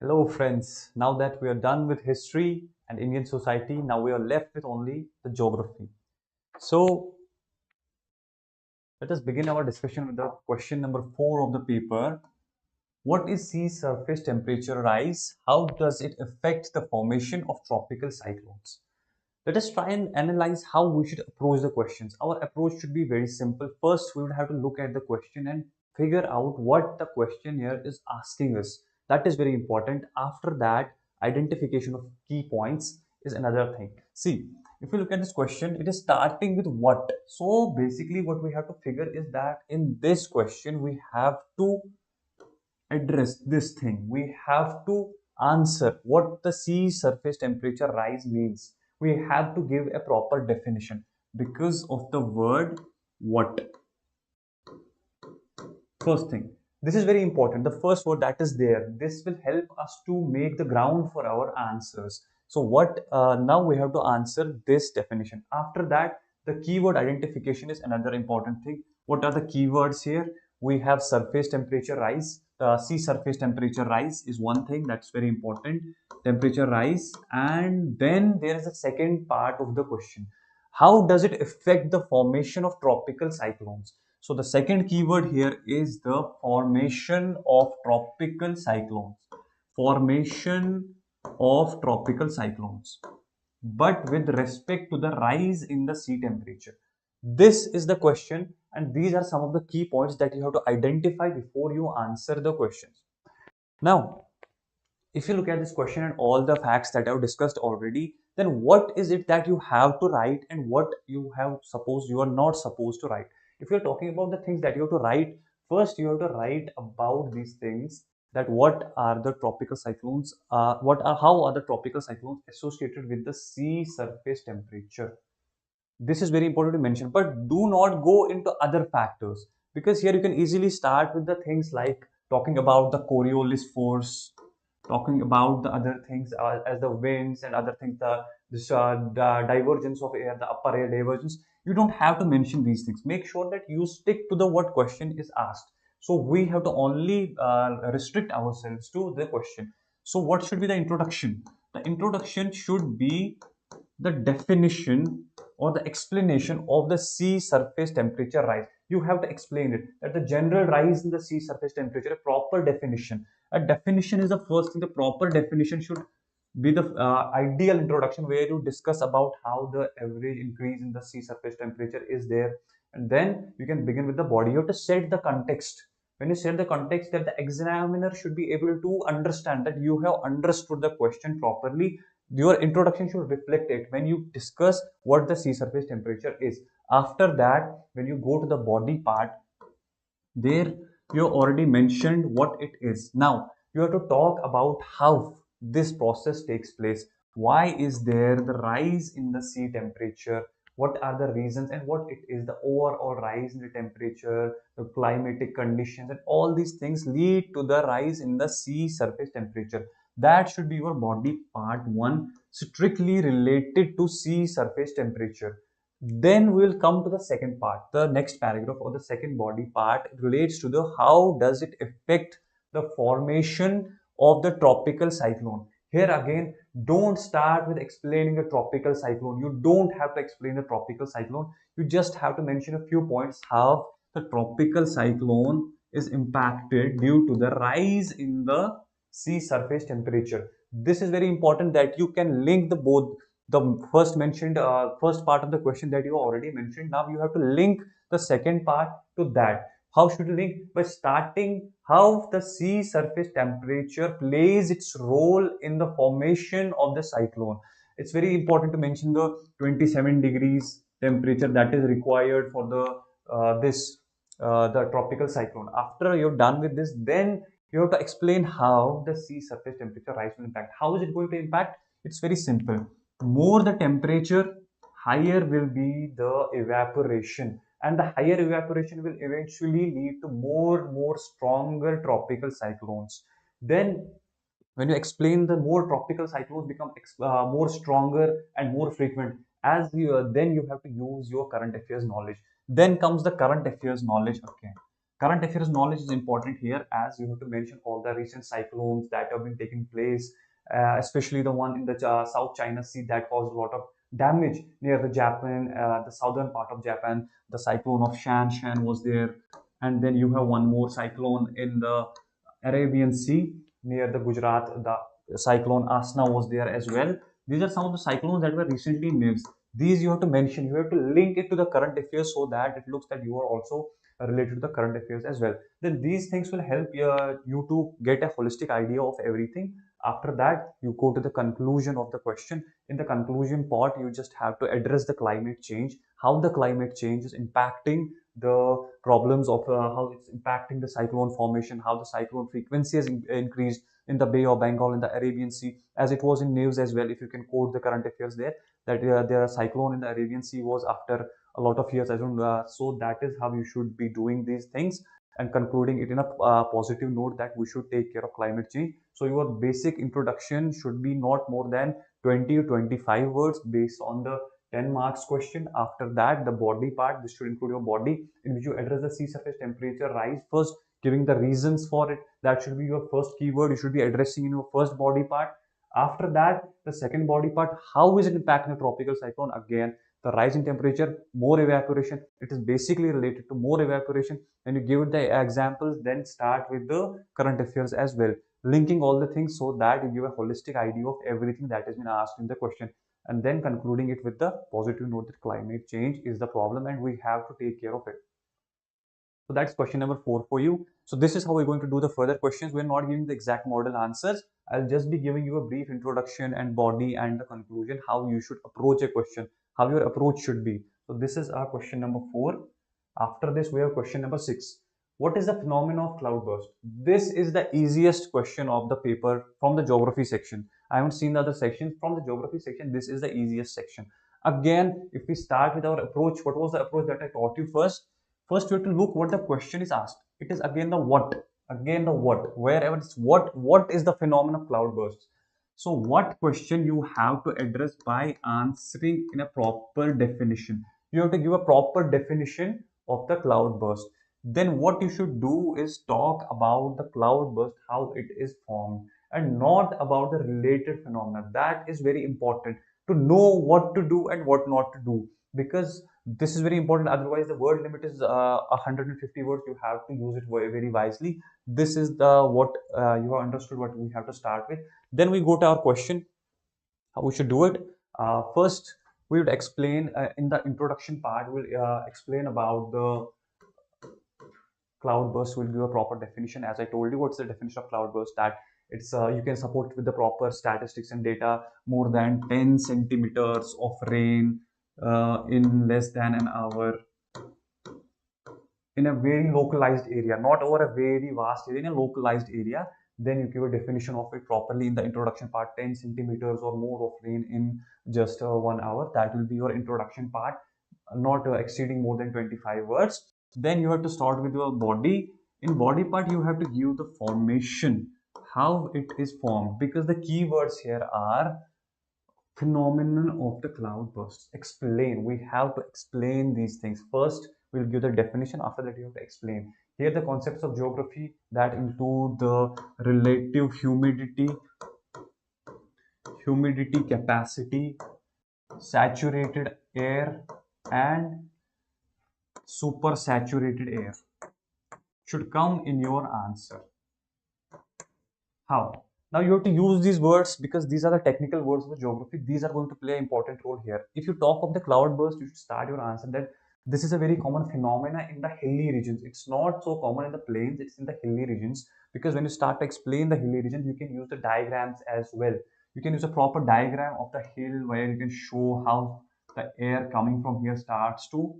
Speaker 1: Hello, friends. Now that we are done with history and Indian society, now we are left with only the geography. So, let us begin our discussion with the question number 4 of the paper. What is sea surface temperature rise? How does it affect the formation of tropical cyclones? Let us try and analyze how we should approach the questions. Our approach should be very simple. First, we would have to look at the question and figure out what the question here is asking us. That is very important. After that, identification of key points is another thing. See, if you look at this question, it is starting with what. So basically what we have to figure is that in this question, we have to address this thing. We have to answer what the sea surface temperature rise means. We have to give a proper definition because of the word what. First thing, this is very important. The first word that is there, this will help us to make the ground for our answers. So what now we have to answer this definition. After that, the keyword identification is another important thing. What are the keywords here? We have surface temperature rise. Sea surface temperature rise is one thing that's very important. Temperature rise, and then there is a second part of the question. How does it affect the formation of tropical cyclones? So the second keyword here is the formation of tropical cyclones. Formation of tropical cyclones. But with respect to the rise in the sea temperature. This is the question, and these are some of the key points that you have to identify before you answer the questions. Now, if you look at this question and all the facts that I've discussed already, then what is it that you have to write and what you have suppose you are not supposed to write? If you're talking about the things that you have to write, first you have to write about these things, that what are the tropical cyclones, how are the tropical cyclones associated with the sea surface temperature. This is very important to mention, but do not go into other factors, because here you can easily start with the things like talking about the Coriolis force, talking about the other things as the winds and other things, the divergence of air, the upper air divergence. You don't have to mention these things. Make sure that you stick to the what question is asked. So we have to only restrict ourselves to the question. So what should be the introduction? The introduction should be the definition or the explanation of the sea surface temperature rise. You have to explain it, that the general rise in the sea surface temperature, a proper definition. A definition is the first thing. The proper definition should be the ideal introduction, where you discuss about how the average increase in the sea surface temperature is there, and then you can begin with the body. You have to set the context. When you set the context, that the examiner should be able to understand that you have understood the question properly. Your introduction should reflect it when you discuss what the sea surface temperature is. After that, when you go to the body part, there you already mentioned what it is. Now you have to talk about how this process takes place. Why is there the rise in the sea temperature?
Speaker 3: what are the reasons and what it is the overall rise in the temperature, the climatic conditions, and all these things lead to the rise in the sea surface temperature. That should be your body part 1, strictly related to sea surface temperature. Then we will come to the second part. The next paragraph or the second body part relates to the how does it affect the formation of the tropical cyclone. Here again, don't start with explaining a tropical cyclone. You don't have to explain the tropical cyclone. You just have to mention a few points how the tropical cyclone is impacted due to the rise in the sea surface temperature. This is very important that you can link the both the first part of the question that you already mentioned. Now you have to link the second part to that. How should you link? By starting how the sea surface temperature plays its role in the formation of the cyclone. It's very important to mention the 27 degrees temperature that is required for the tropical cyclone. After you're done with this, then you have to explain how the sea surface temperature rise will impact. How is it going to impact? It's very simple. More the temperature, higher will be the evaporation, and the higher evaporation will eventually lead to more stronger tropical cyclones. Then when you explain, the more tropical cyclones become more stronger and more frequent. As you then you have to use your current affairs knowledge. Then comes the current affairs knowledge. Okay, current affairs knowledge is important here, as you have to mention all the recent cyclones that have been taking place, especially the one in the South China Sea that caused a lot of damage near the Japan, the southern part of Japan. The cyclone of Shan was there, and then you have one more cyclone in the Arabian Sea near the Gujarat. The cyclone Asna was there as well. These are some of the cyclones that were recently in news. These you have to mention. You have to link it to the current affairs so that it looks that you are also related to the current affairs as well. Then these things will help you to get a holistic idea of everything. After that, you go to the conclusion of the question. In the conclusion part, you just have to address the climate change, how the climate change is impacting the problems of how it's impacting the cyclone formation, how the cyclone frequency has increased in the Bay of Bengal, in the Arabian Sea, as it was in news as well. If you can quote the current affairs there, that there cyclone in the Arabian Sea was after a lot of years. I don't. So that is how you should be doing these things and concluding it in a positive note that we should take care of climate change. So your basic introduction should be not more than 20 to 25 words based on the 10 marks question. After that, the body part, this should include your body, in which you address the sea surface temperature rise first, giving the reasons for it. That should be your first keyword. You should be addressing in your first body part. After that, the second body part, how is it impacting the tropical cyclone? Again, the rise in temperature, more evaporation. It is basically related to more evaporation. And you give it the examples, then start with the current affairs as well, linking all the things so that you give a holistic idea of everything that has been asked in the question, and then concluding it with the positive note that climate change is the problem and we have to take care of it. So that's question number 4 for you. So this is how we're going to do the further questions. We're not giving the exact model answers. I'll just be giving you a brief introduction and body and the conclusion, how you should approach a question, how your approach should be. So this is our question number 4. After this, we have question number 6. What is the phenomenon of cloudburst? This is the easiest question of the paper from the geography section. I haven't seen the other sections. From the geography section, this is the easiest section. Again, if we start with our approach, what was the approach that I taught you first? First, you have to look what the question is asked. It is again the what. Again the what. Wherever it's what is the phenomenon of cloudbursts? So what question you have to address by answering in a proper definition. You have to give a proper definition of the cloudburst. Then what you should do is talk about the cloudburst, how it is formed, and not about the related phenomena. That is very important to know what to do and what not to do, because this is very important. Otherwise, the word limit is 150 words. You have to use it very wisely. This is the what you have understood what we have to start with. Then we go to our question, how we should do it. First, we would explain in the introduction part. We'll explain about the cloudburst. Will give a proper definition. As I told you, what's the definition of cloudburst? That it's you can support with the proper statistics and data. More than 10 centimeters of rain in less than an hour in a very localized area, not over a very vast area, in a localized area. Then you give a definition of it properly in the introduction part. 10 centimeters or more of rain in just 1 hour. That will be your introduction part. not exceeding more than 25 words. Then you have to start with your body. In body part, you have to give the formation, how it is formed, because the keywords here are phenomenon of the cloudburst. Explain. We have to explain these things. First, we'll give the definition. After that, you have to explain. Here, the concepts of geography that include the relative humidity capacity, saturated air, and supersaturated air should come in your answer. How? Now you have to use these words because these are the technical words of the geography. These are going to play an important role here. If you talk of the cloudburst, you should start your answer that this is a very common phenomena in the hilly regions. It's not so common in the plains, it's in the hilly regions. Because when you start to explain the hilly region, you can use the diagrams as well. You can use a proper diagram of the hill where you can show how the air coming from here starts to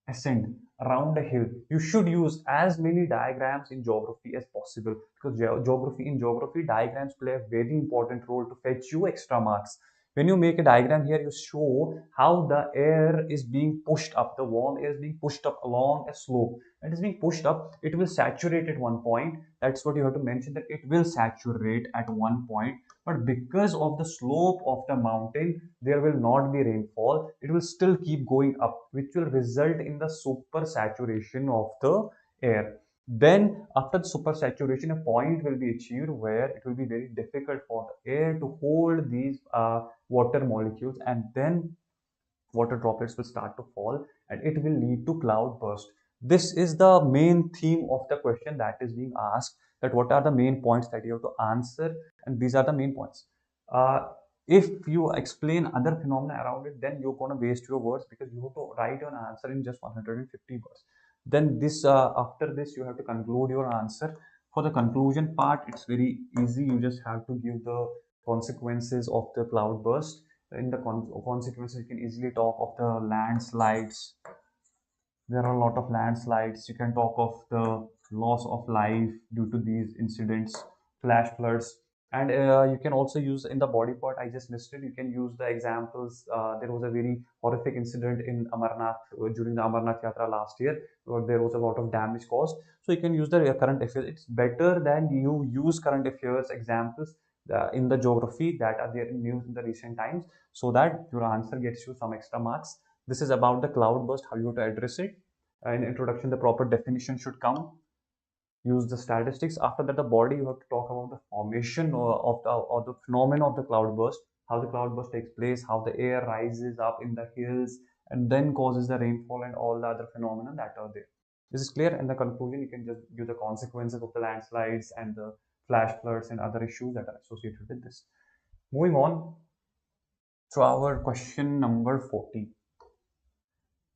Speaker 3: ascend around a hill. You should use as many diagrams in geography as possible because geography diagrams play a very important role to fetch you extra marks. When you make a diagram here, you show how the air is being pushed up, the warm air is being pushed up along a slope. It is being pushed up, it will saturate at one point. That's what you have to mention, that it will saturate at one point, but because of the slope of the mountain, there will not be rainfall. It will still keep going up, which will result in the super saturation of the air. Then after the super saturation, a point will be achieved where it will be very difficult for the air to hold these water molecules, and then water droplets will start to fall and it will lead to cloud burst. This is the main theme of the question that is being asked, that what are the main points that you have to answer, and these are the main points. If you explain other phenomena around it, then you're going to waste your words because you have to write an answer in just 150 words. Then this after this you have to conclude your answer. For the conclusion part, it's very easy. You just have to give the consequences of the cloud burst. In the consequences, you can easily talk of the landslides. There are a lot of landslides. You can talk of the loss of life due to these incidents, flash floods, and you can also use in the body part I just listed. You can use the examples. There was a very horrific incident in Amarnath during the Amarnath Yatra last year, where there was a lot of damage caused. So you can use the current affairs. It's better than you use current affairs examples in the geography that are there in news in the recent times, so that your answer gets you some extra marks. This is about the cloudburst, how you have to address it. In introduction, the proper definition should come. Use the statistics. After that, the body, you have to talk about the formation or the phenomenon of the cloudburst, how the cloudburst takes place, how the air rises up in the hills and then causes the rainfall and all the other phenomena that are there. This is clear. In the conclusion, you can just give the consequences of the landslides and the flash floods and other issues that are associated with this. Moving on to our question number 40.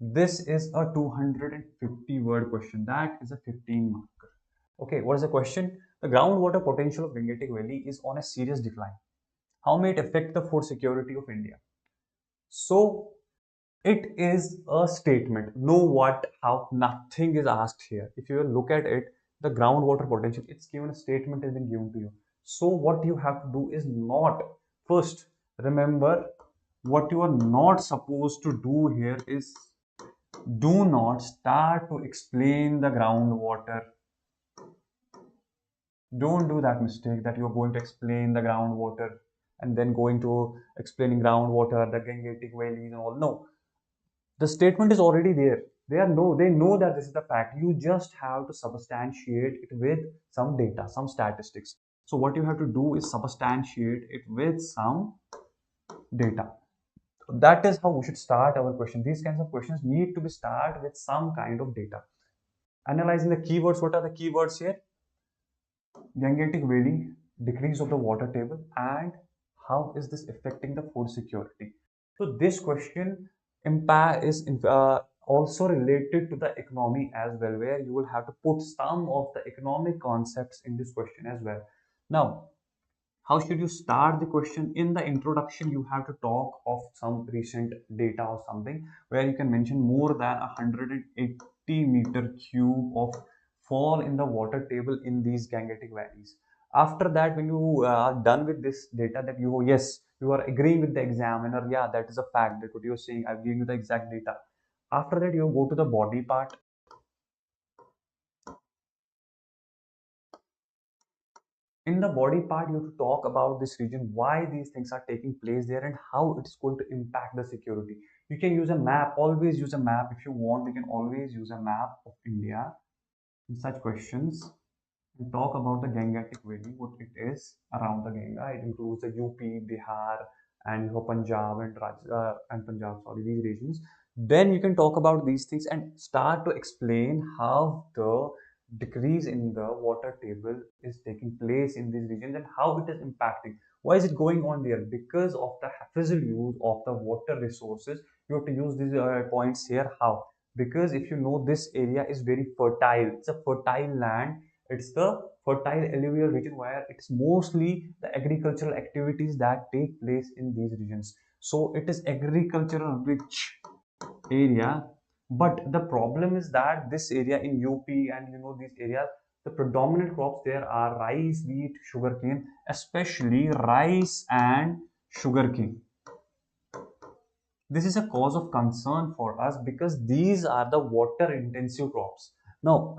Speaker 3: This is a 250 word question. That is a 15 marker. Okay, what is the question? The groundwater potential of Gangetic Valley is on a serious decline. How may it affect the food security of India? So, it is a statement. Know what, how, nothing is asked here. If you look at it, the groundwater potential, it's given a statement has been given to you. So, what you have to do is not, first, remember what you are not supposed to do here is do not start to explain the groundwater. Don't do that mistake that you're going to explain the groundwater and then going to explaining groundwater, the Gangetic valleys and all. No, the statement is already there. They know that this is the fact. You just have to substantiate it with some data, some statistics. So what you have to do is substantiate it with some data. That is how we should start our question. These kinds of questions need to be started with some kind of data. Analyzing the keywords. What are the keywords here? Gangetic Valley, decrease of the water table, and how is this affecting the food security? So this question impact is also related to the economy as well, where you will have to put some of the economic concepts in this question as well. Now, how should you start the question? In the introduction, you have to talk of some recent data or something where you can mention more than 180 meter cube of fall in the water table in these Gangetic valleys. After that, when you are done with this data, that you, yes, you are agreeing with the examiner, yeah, that is a fact, that what you're saying, I've given you the exact data. After that, you go to the body part. In the body part, you have to talk about this region, why these things are taking place there, and how it's going to impact the security. You can use a map, always use a map. If you want, you can always use a map of India in such questions. And talk about the Gangetic Valley, what it is around the Ganga. It includes the UP, Bihar, and you have Punjab and Punjab, sorry, these regions. Then you can talk about these things and start to explain how the decrease in the water table is taking place in these regions and how it is impacting. Why is it going on there? Because of the haphazard use of the water resources. You have to use these points here. How? Because if you know, this area is very fertile. It's a fertile land. It's the fertile alluvial region where it's mostly the agricultural activities that take place in these regions. So it is agricultural rich area. But the problem is that this area in UP and these areas, the predominant crops there are rice, wheat, sugarcane, especially rice and sugarcane. This is a cause of concern for us because these are the water intensive crops. Now,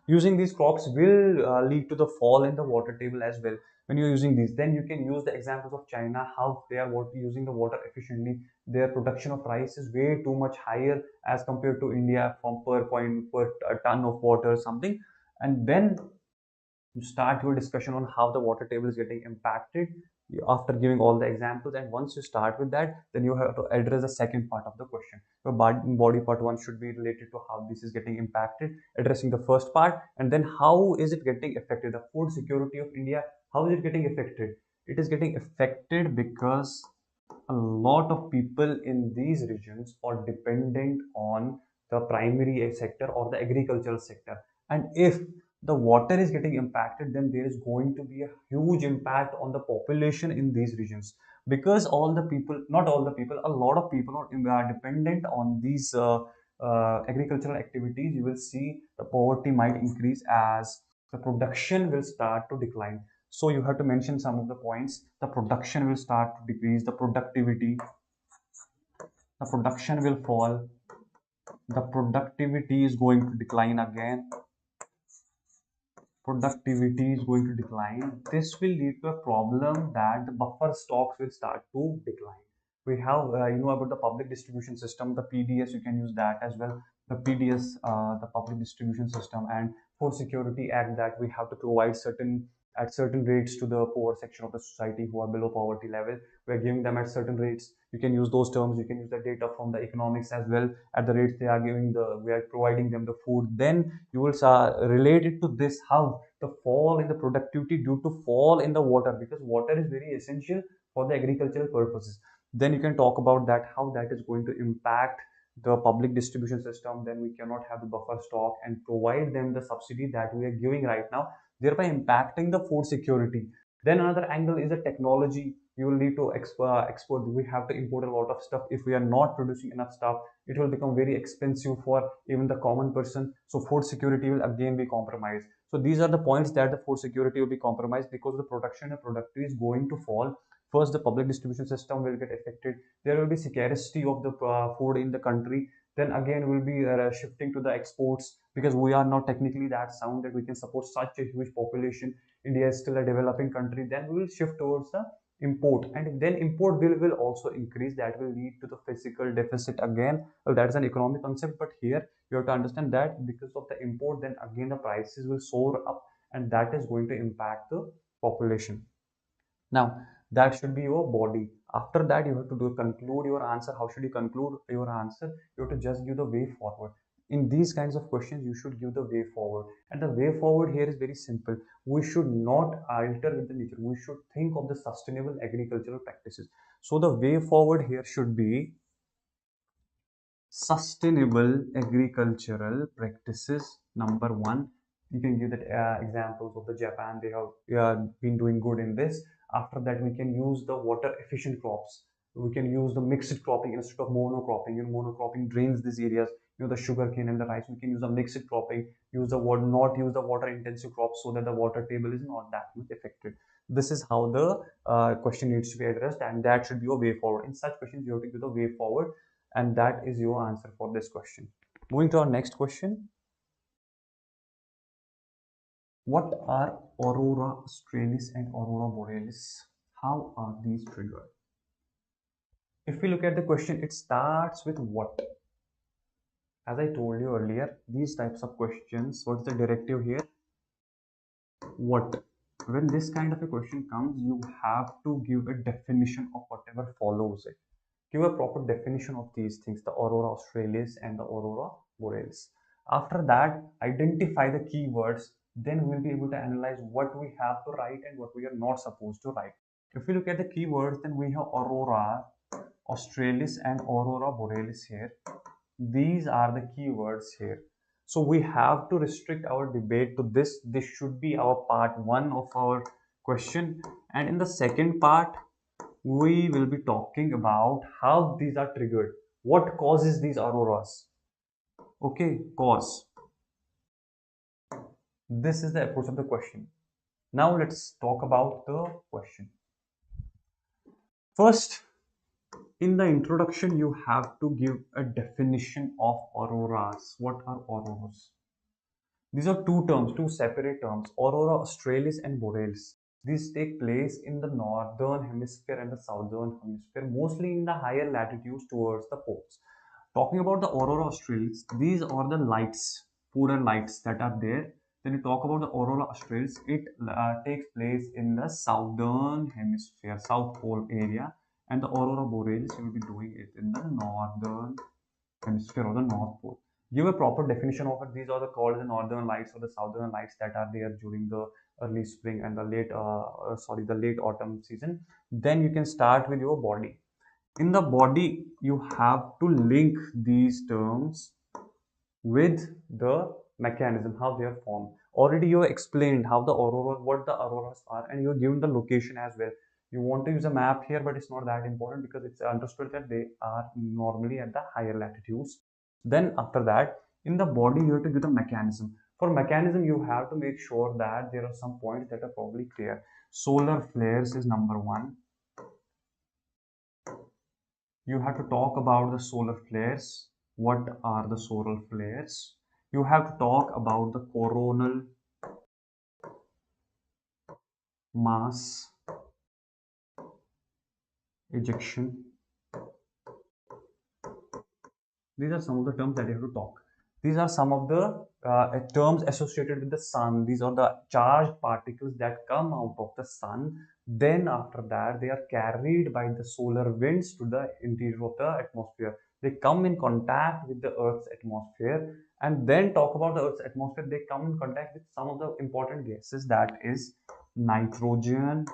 Speaker 3: using these crops will lead to the fall in the water table as well. When you're using these, then you can use the examples of China, how they are using the water efficiently. Their production of rice is way too much higher as compared to India, from per point per ton of water something. And then you start your discussion on how the water table is getting impacted after giving all the examples. And once you start with that, then you have to address the second part of the question. Your body part one should be related to how this is getting impacted, addressing the first part, and then how is it getting affected, the food security of India. How is it getting affected? It is getting affected because a lot of people in these regions are dependent on the primary sector or the agricultural sector. And if the water is getting impacted, then there is going to be a huge impact on the population in these regions, because all the people, not all the people, a lot of people are dependent on these agricultural activities. You will see the poverty might increase as the production will start to decline. So you have to mention some of the points. The production will start to decrease, the production will fall, the productivity is going to decline again, productivity is going to decline. This will lead to a problem that the buffer stocks will start to decline. We have, about the public distribution system, the PDS, you can use that as well. The PDS, the public distribution system, and Food Security Act, that we have to provide certain rates to the poor section of the society who are below poverty level. We are giving them at certain rates. You can use those terms. You can use the data from the economics as well. At the rates they are giving, we are providing them the food. Then you will relate it to this, how the fall in the productivity due to fall in the water, because water is very essential for the agricultural purposes. Then you can talk about that, how that is going to impact the public distribution system. Then we cannot have the buffer stock and provide them the subsidy that we are giving right now, thereby impacting the food security. Then another angle is the technology. You will need to export. We have to import a lot of stuff. If we are not producing enough stuff, it will become very expensive for even the common person. So food security will again be compromised. So these are the points that the food security will be compromised, because the production and productivity is going to fall. First, the public distribution system will get affected. There will be scarcity of the food in the country. Then again, we'll be shifting to the exports, because we are not technically that sound that we can support such a huge population. India is still a developing country. Then we will shift towards the import, and then import bill will also increase. That will lead to the physical deficit again. Well, that's an economic concept, but here you have to understand that because of the import, then again the prices will soar up, and that is going to impact the population. Now, that should be your body. After that, you have to conclude your answer. How should you conclude your answer? You have to just give the way forward. In these kinds of questions, you should give the way forward. And the way forward here is very simple. We should not alter with the nature. We should think of the sustainable agricultural practices. So the way forward here should be sustainable agricultural practices. Number one, you can give that examples of the Japan. They have been doing good in this. After that, we can use the water efficient crops. We can use the mixed cropping instead of monocropping. Monocropping drains these areas. The sugarcane and the rice. We can use a mixed cropping. Use the water, not use the water intensive crops, so that the water table is not that much affected. This is how the question needs to be addressed, and that should be a way forward. In such questions, you have to give the way forward. And that is your answer for this question. Moving to our next question. What are aurora australis and aurora borealis? How are these triggered? If we look at the question, it starts with what? As I told you earlier, these types of questions, what's the directive here? What? When this kind of a question comes, you have to give a definition of whatever follows it. Give a proper definition of these things, the aurora australis and the aurora borealis. After that, identify the keywords, then we'll be able to analyze what we have to write and what we are not supposed to write. If we look at the keywords, then we have aurora australis and aurora borealis here. These are the keywords here. So we have to restrict our debate to this. This should be our part 1 of our question. And in the second part, we will be talking about how these are triggered. What causes these auroras? Okay, cause. This is the approach of the question. Now let's talk about the question. First, in the introduction, you have to give a definition of auroras. What are auroras? These are two terms, two separate terms, aurora australis and borealis. These take place in the northern hemisphere and the southern hemisphere, mostly in the higher latitudes towards the poles. Talking about the aurora australis, these are the lights, polar lights that are there. Then you talk about the aurora australis, it takes place in the southern hemisphere, south pole area, and the aurora borealis, you will be doing it in the northern hemisphere or the north pole. Give a proper definition of it. These are the called the northern lights or the southern lights that are there during the early spring and the the late autumn season. Then you can start with your body. In the body, you have to link these terms with the mechanism, how they are formed. Already you explained how the aurora, what the auroras are, and you're given the location as well. You want to use a map here, but it's not that important because it's understood that they are normally at the higher latitudes. Then after that, in the body, you have to give the mechanism. For mechanism, you have to make sure that there are some points that are probably clear. Solar flares is number one. You have to talk about the solar flares. What are the solar flares? You have to talk about the coronal mass ejection. These are some of the terms that you have to talk. These are some of the terms associated with the sun. These are the charged particles that come out of the sun. Then after that, they are carried by the solar winds to the interior of the atmosphere. They come in contact with the Earth's atmosphere. And then talk about the Earth's atmosphere. They come in contact with some of the important gases, that is nitrogen,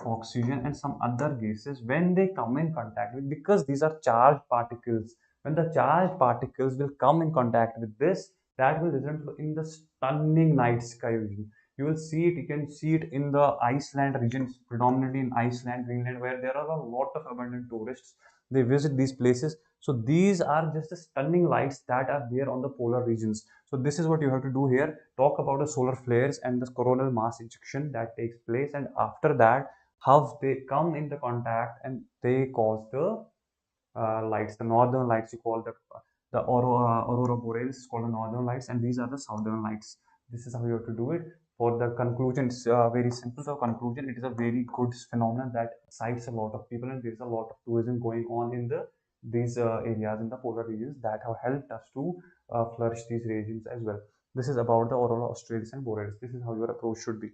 Speaker 3: oxygen, and some other gases. When they come in contact with, because these are charged particles, when the charged particles will come in contact with this, that will result in the stunning night sky vision. You will see it, you can see it in the Iceland regions, predominantly in Iceland, Greenland, where there are a lot of abundant tourists. They visit these places. So these are just the stunning lights that are there on the polar regions. So this is what you have to do here. Talk about the solar flares and the coronal mass ejection that takes place, and after that, how they come into contact and they cause the lights, the northern lights. You call the aurora borealis is called the northern lights, and these are the southern lights. This is how you have to do it. For the conclusion, it's very simple. So conclusion, it is a very good phenomenon that excites a lot of people, and there is a lot of tourism going on in these areas in the polar regions that have helped us to flourish these regions as well. This is about the aurora australis and borealis. This is how your approach should be.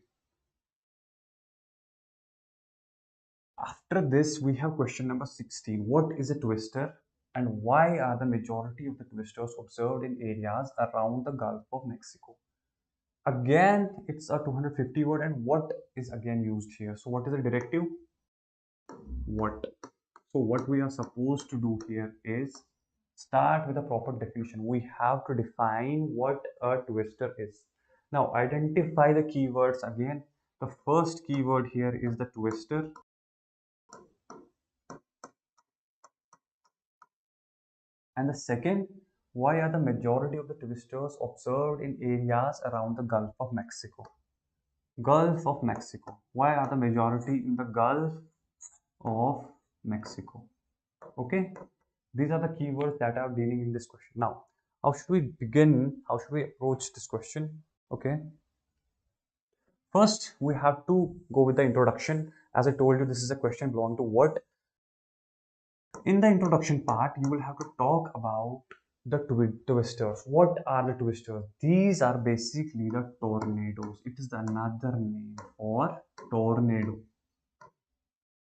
Speaker 3: After this, we have question number 16. What is a twister and why are the majority of the twisters observed in areas around the Gulf of Mexico? Again, it's a 250 word, and what is again used here? So what is the directive? What? So what we are supposed to do here is start with a proper definition. We have to define what a twister is. Now identify the keywords again. The first keyword here is the twister. And the second, why are the majority of the twisters observed in areas around the Gulf of Mexico? Gulf of Mexico. Why are the majority in the Gulf of Mexico? Okay. These are the keywords that are dealing in this question. Now, how should we begin? How should we approach this question? Okay. First, we have to go with the introduction. As I told you, this is a question belonging to what? In the introduction part, you will have to talk about the twisters. What are the twisters? These are basically the tornadoes. It is another name for tornado.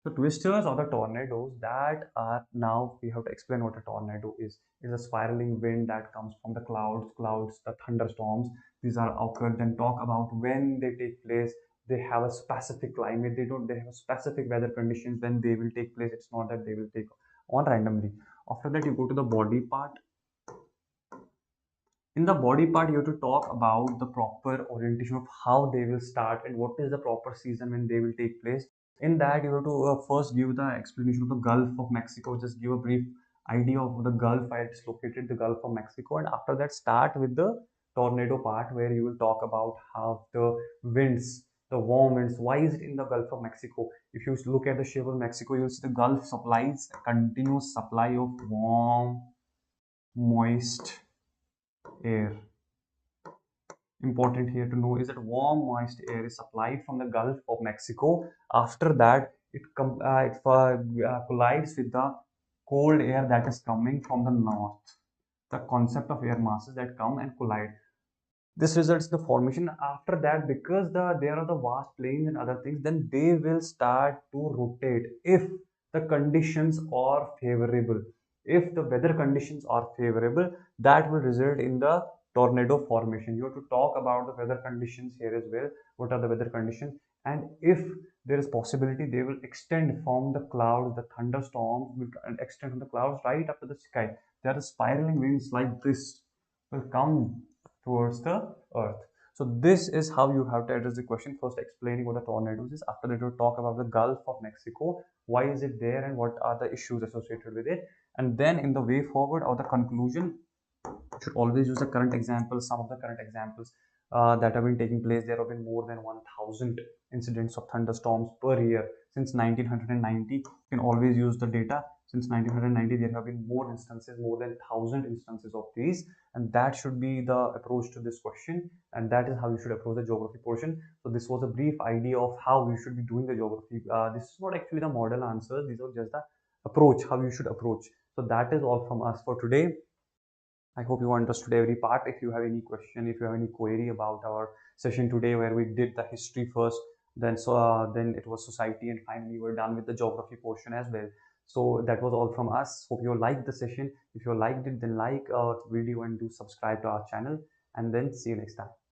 Speaker 3: The twisters or the tornadoes that are, now we have to explain what a tornado is. It's a spiraling wind that comes from the clouds, the thunderstorms. These are occurred. Then talk about when they take place. They have a specific climate. They have a specific weather conditions when they will take place. It's not that they will take on randomly. After that, you go to the body part. In the body part, you have to talk about the proper orientation of how they will start and what is the proper season when they will take place. In that, you have to first give the explanation of the Gulf of Mexico, just give a brief idea of the Gulf, where it's located, the Gulf of Mexico, and after that, start with the tornado part, where you will talk about how the winds, the warm winds, why is it in the Gulf of Mexico? If you look at the shape of Mexico, you will see the Gulf supplies a continuous supply of warm, moist air. Important here to know is that warm moist air is supplied from the Gulf of Mexico. After that, it collides with the cold air that is coming from the north. The concept of air masses that come and collide. This results in the formation. After that, because there are the vast plains and other things, then they will start to rotate if the conditions are favorable. If the weather conditions are favorable, that will result in the tornado formation. You have to talk about the weather conditions here as well. What are the weather conditions? And if there is possibility, they will extend from the clouds. The thunderstorms will extend from the clouds right up to the sky. There are spiraling winds like this will come towards the earth. So this is how you have to address the question. First, explaining what the tornadoes is. After that, you talk about the Gulf of Mexico. Why is it there and what are the issues associated with it? And then in the way forward or the conclusion, you should always use the current examples, some of the current examples that have been taking place. There have been more than 1000 incidents of thunderstorms per year since 1990. You can always use the data. Since 1990, there have been more instances, more than 1000 instances of these, and that should be the approach to this question, and that is how you should approach the geography portion. So this was a brief idea of how we should be doing the geography. This is not actually the model answers, these are just the approach, how you should approach. So that is all from us for today. I hope you understood every part. If you have any question, if you have any query about our session today, where we did the history first, then it was society, and finally we're done with the geography portion as well. So that was all from us. Hope you liked the session. If you liked it, then like our video and do subscribe to our channel. And then see you next time.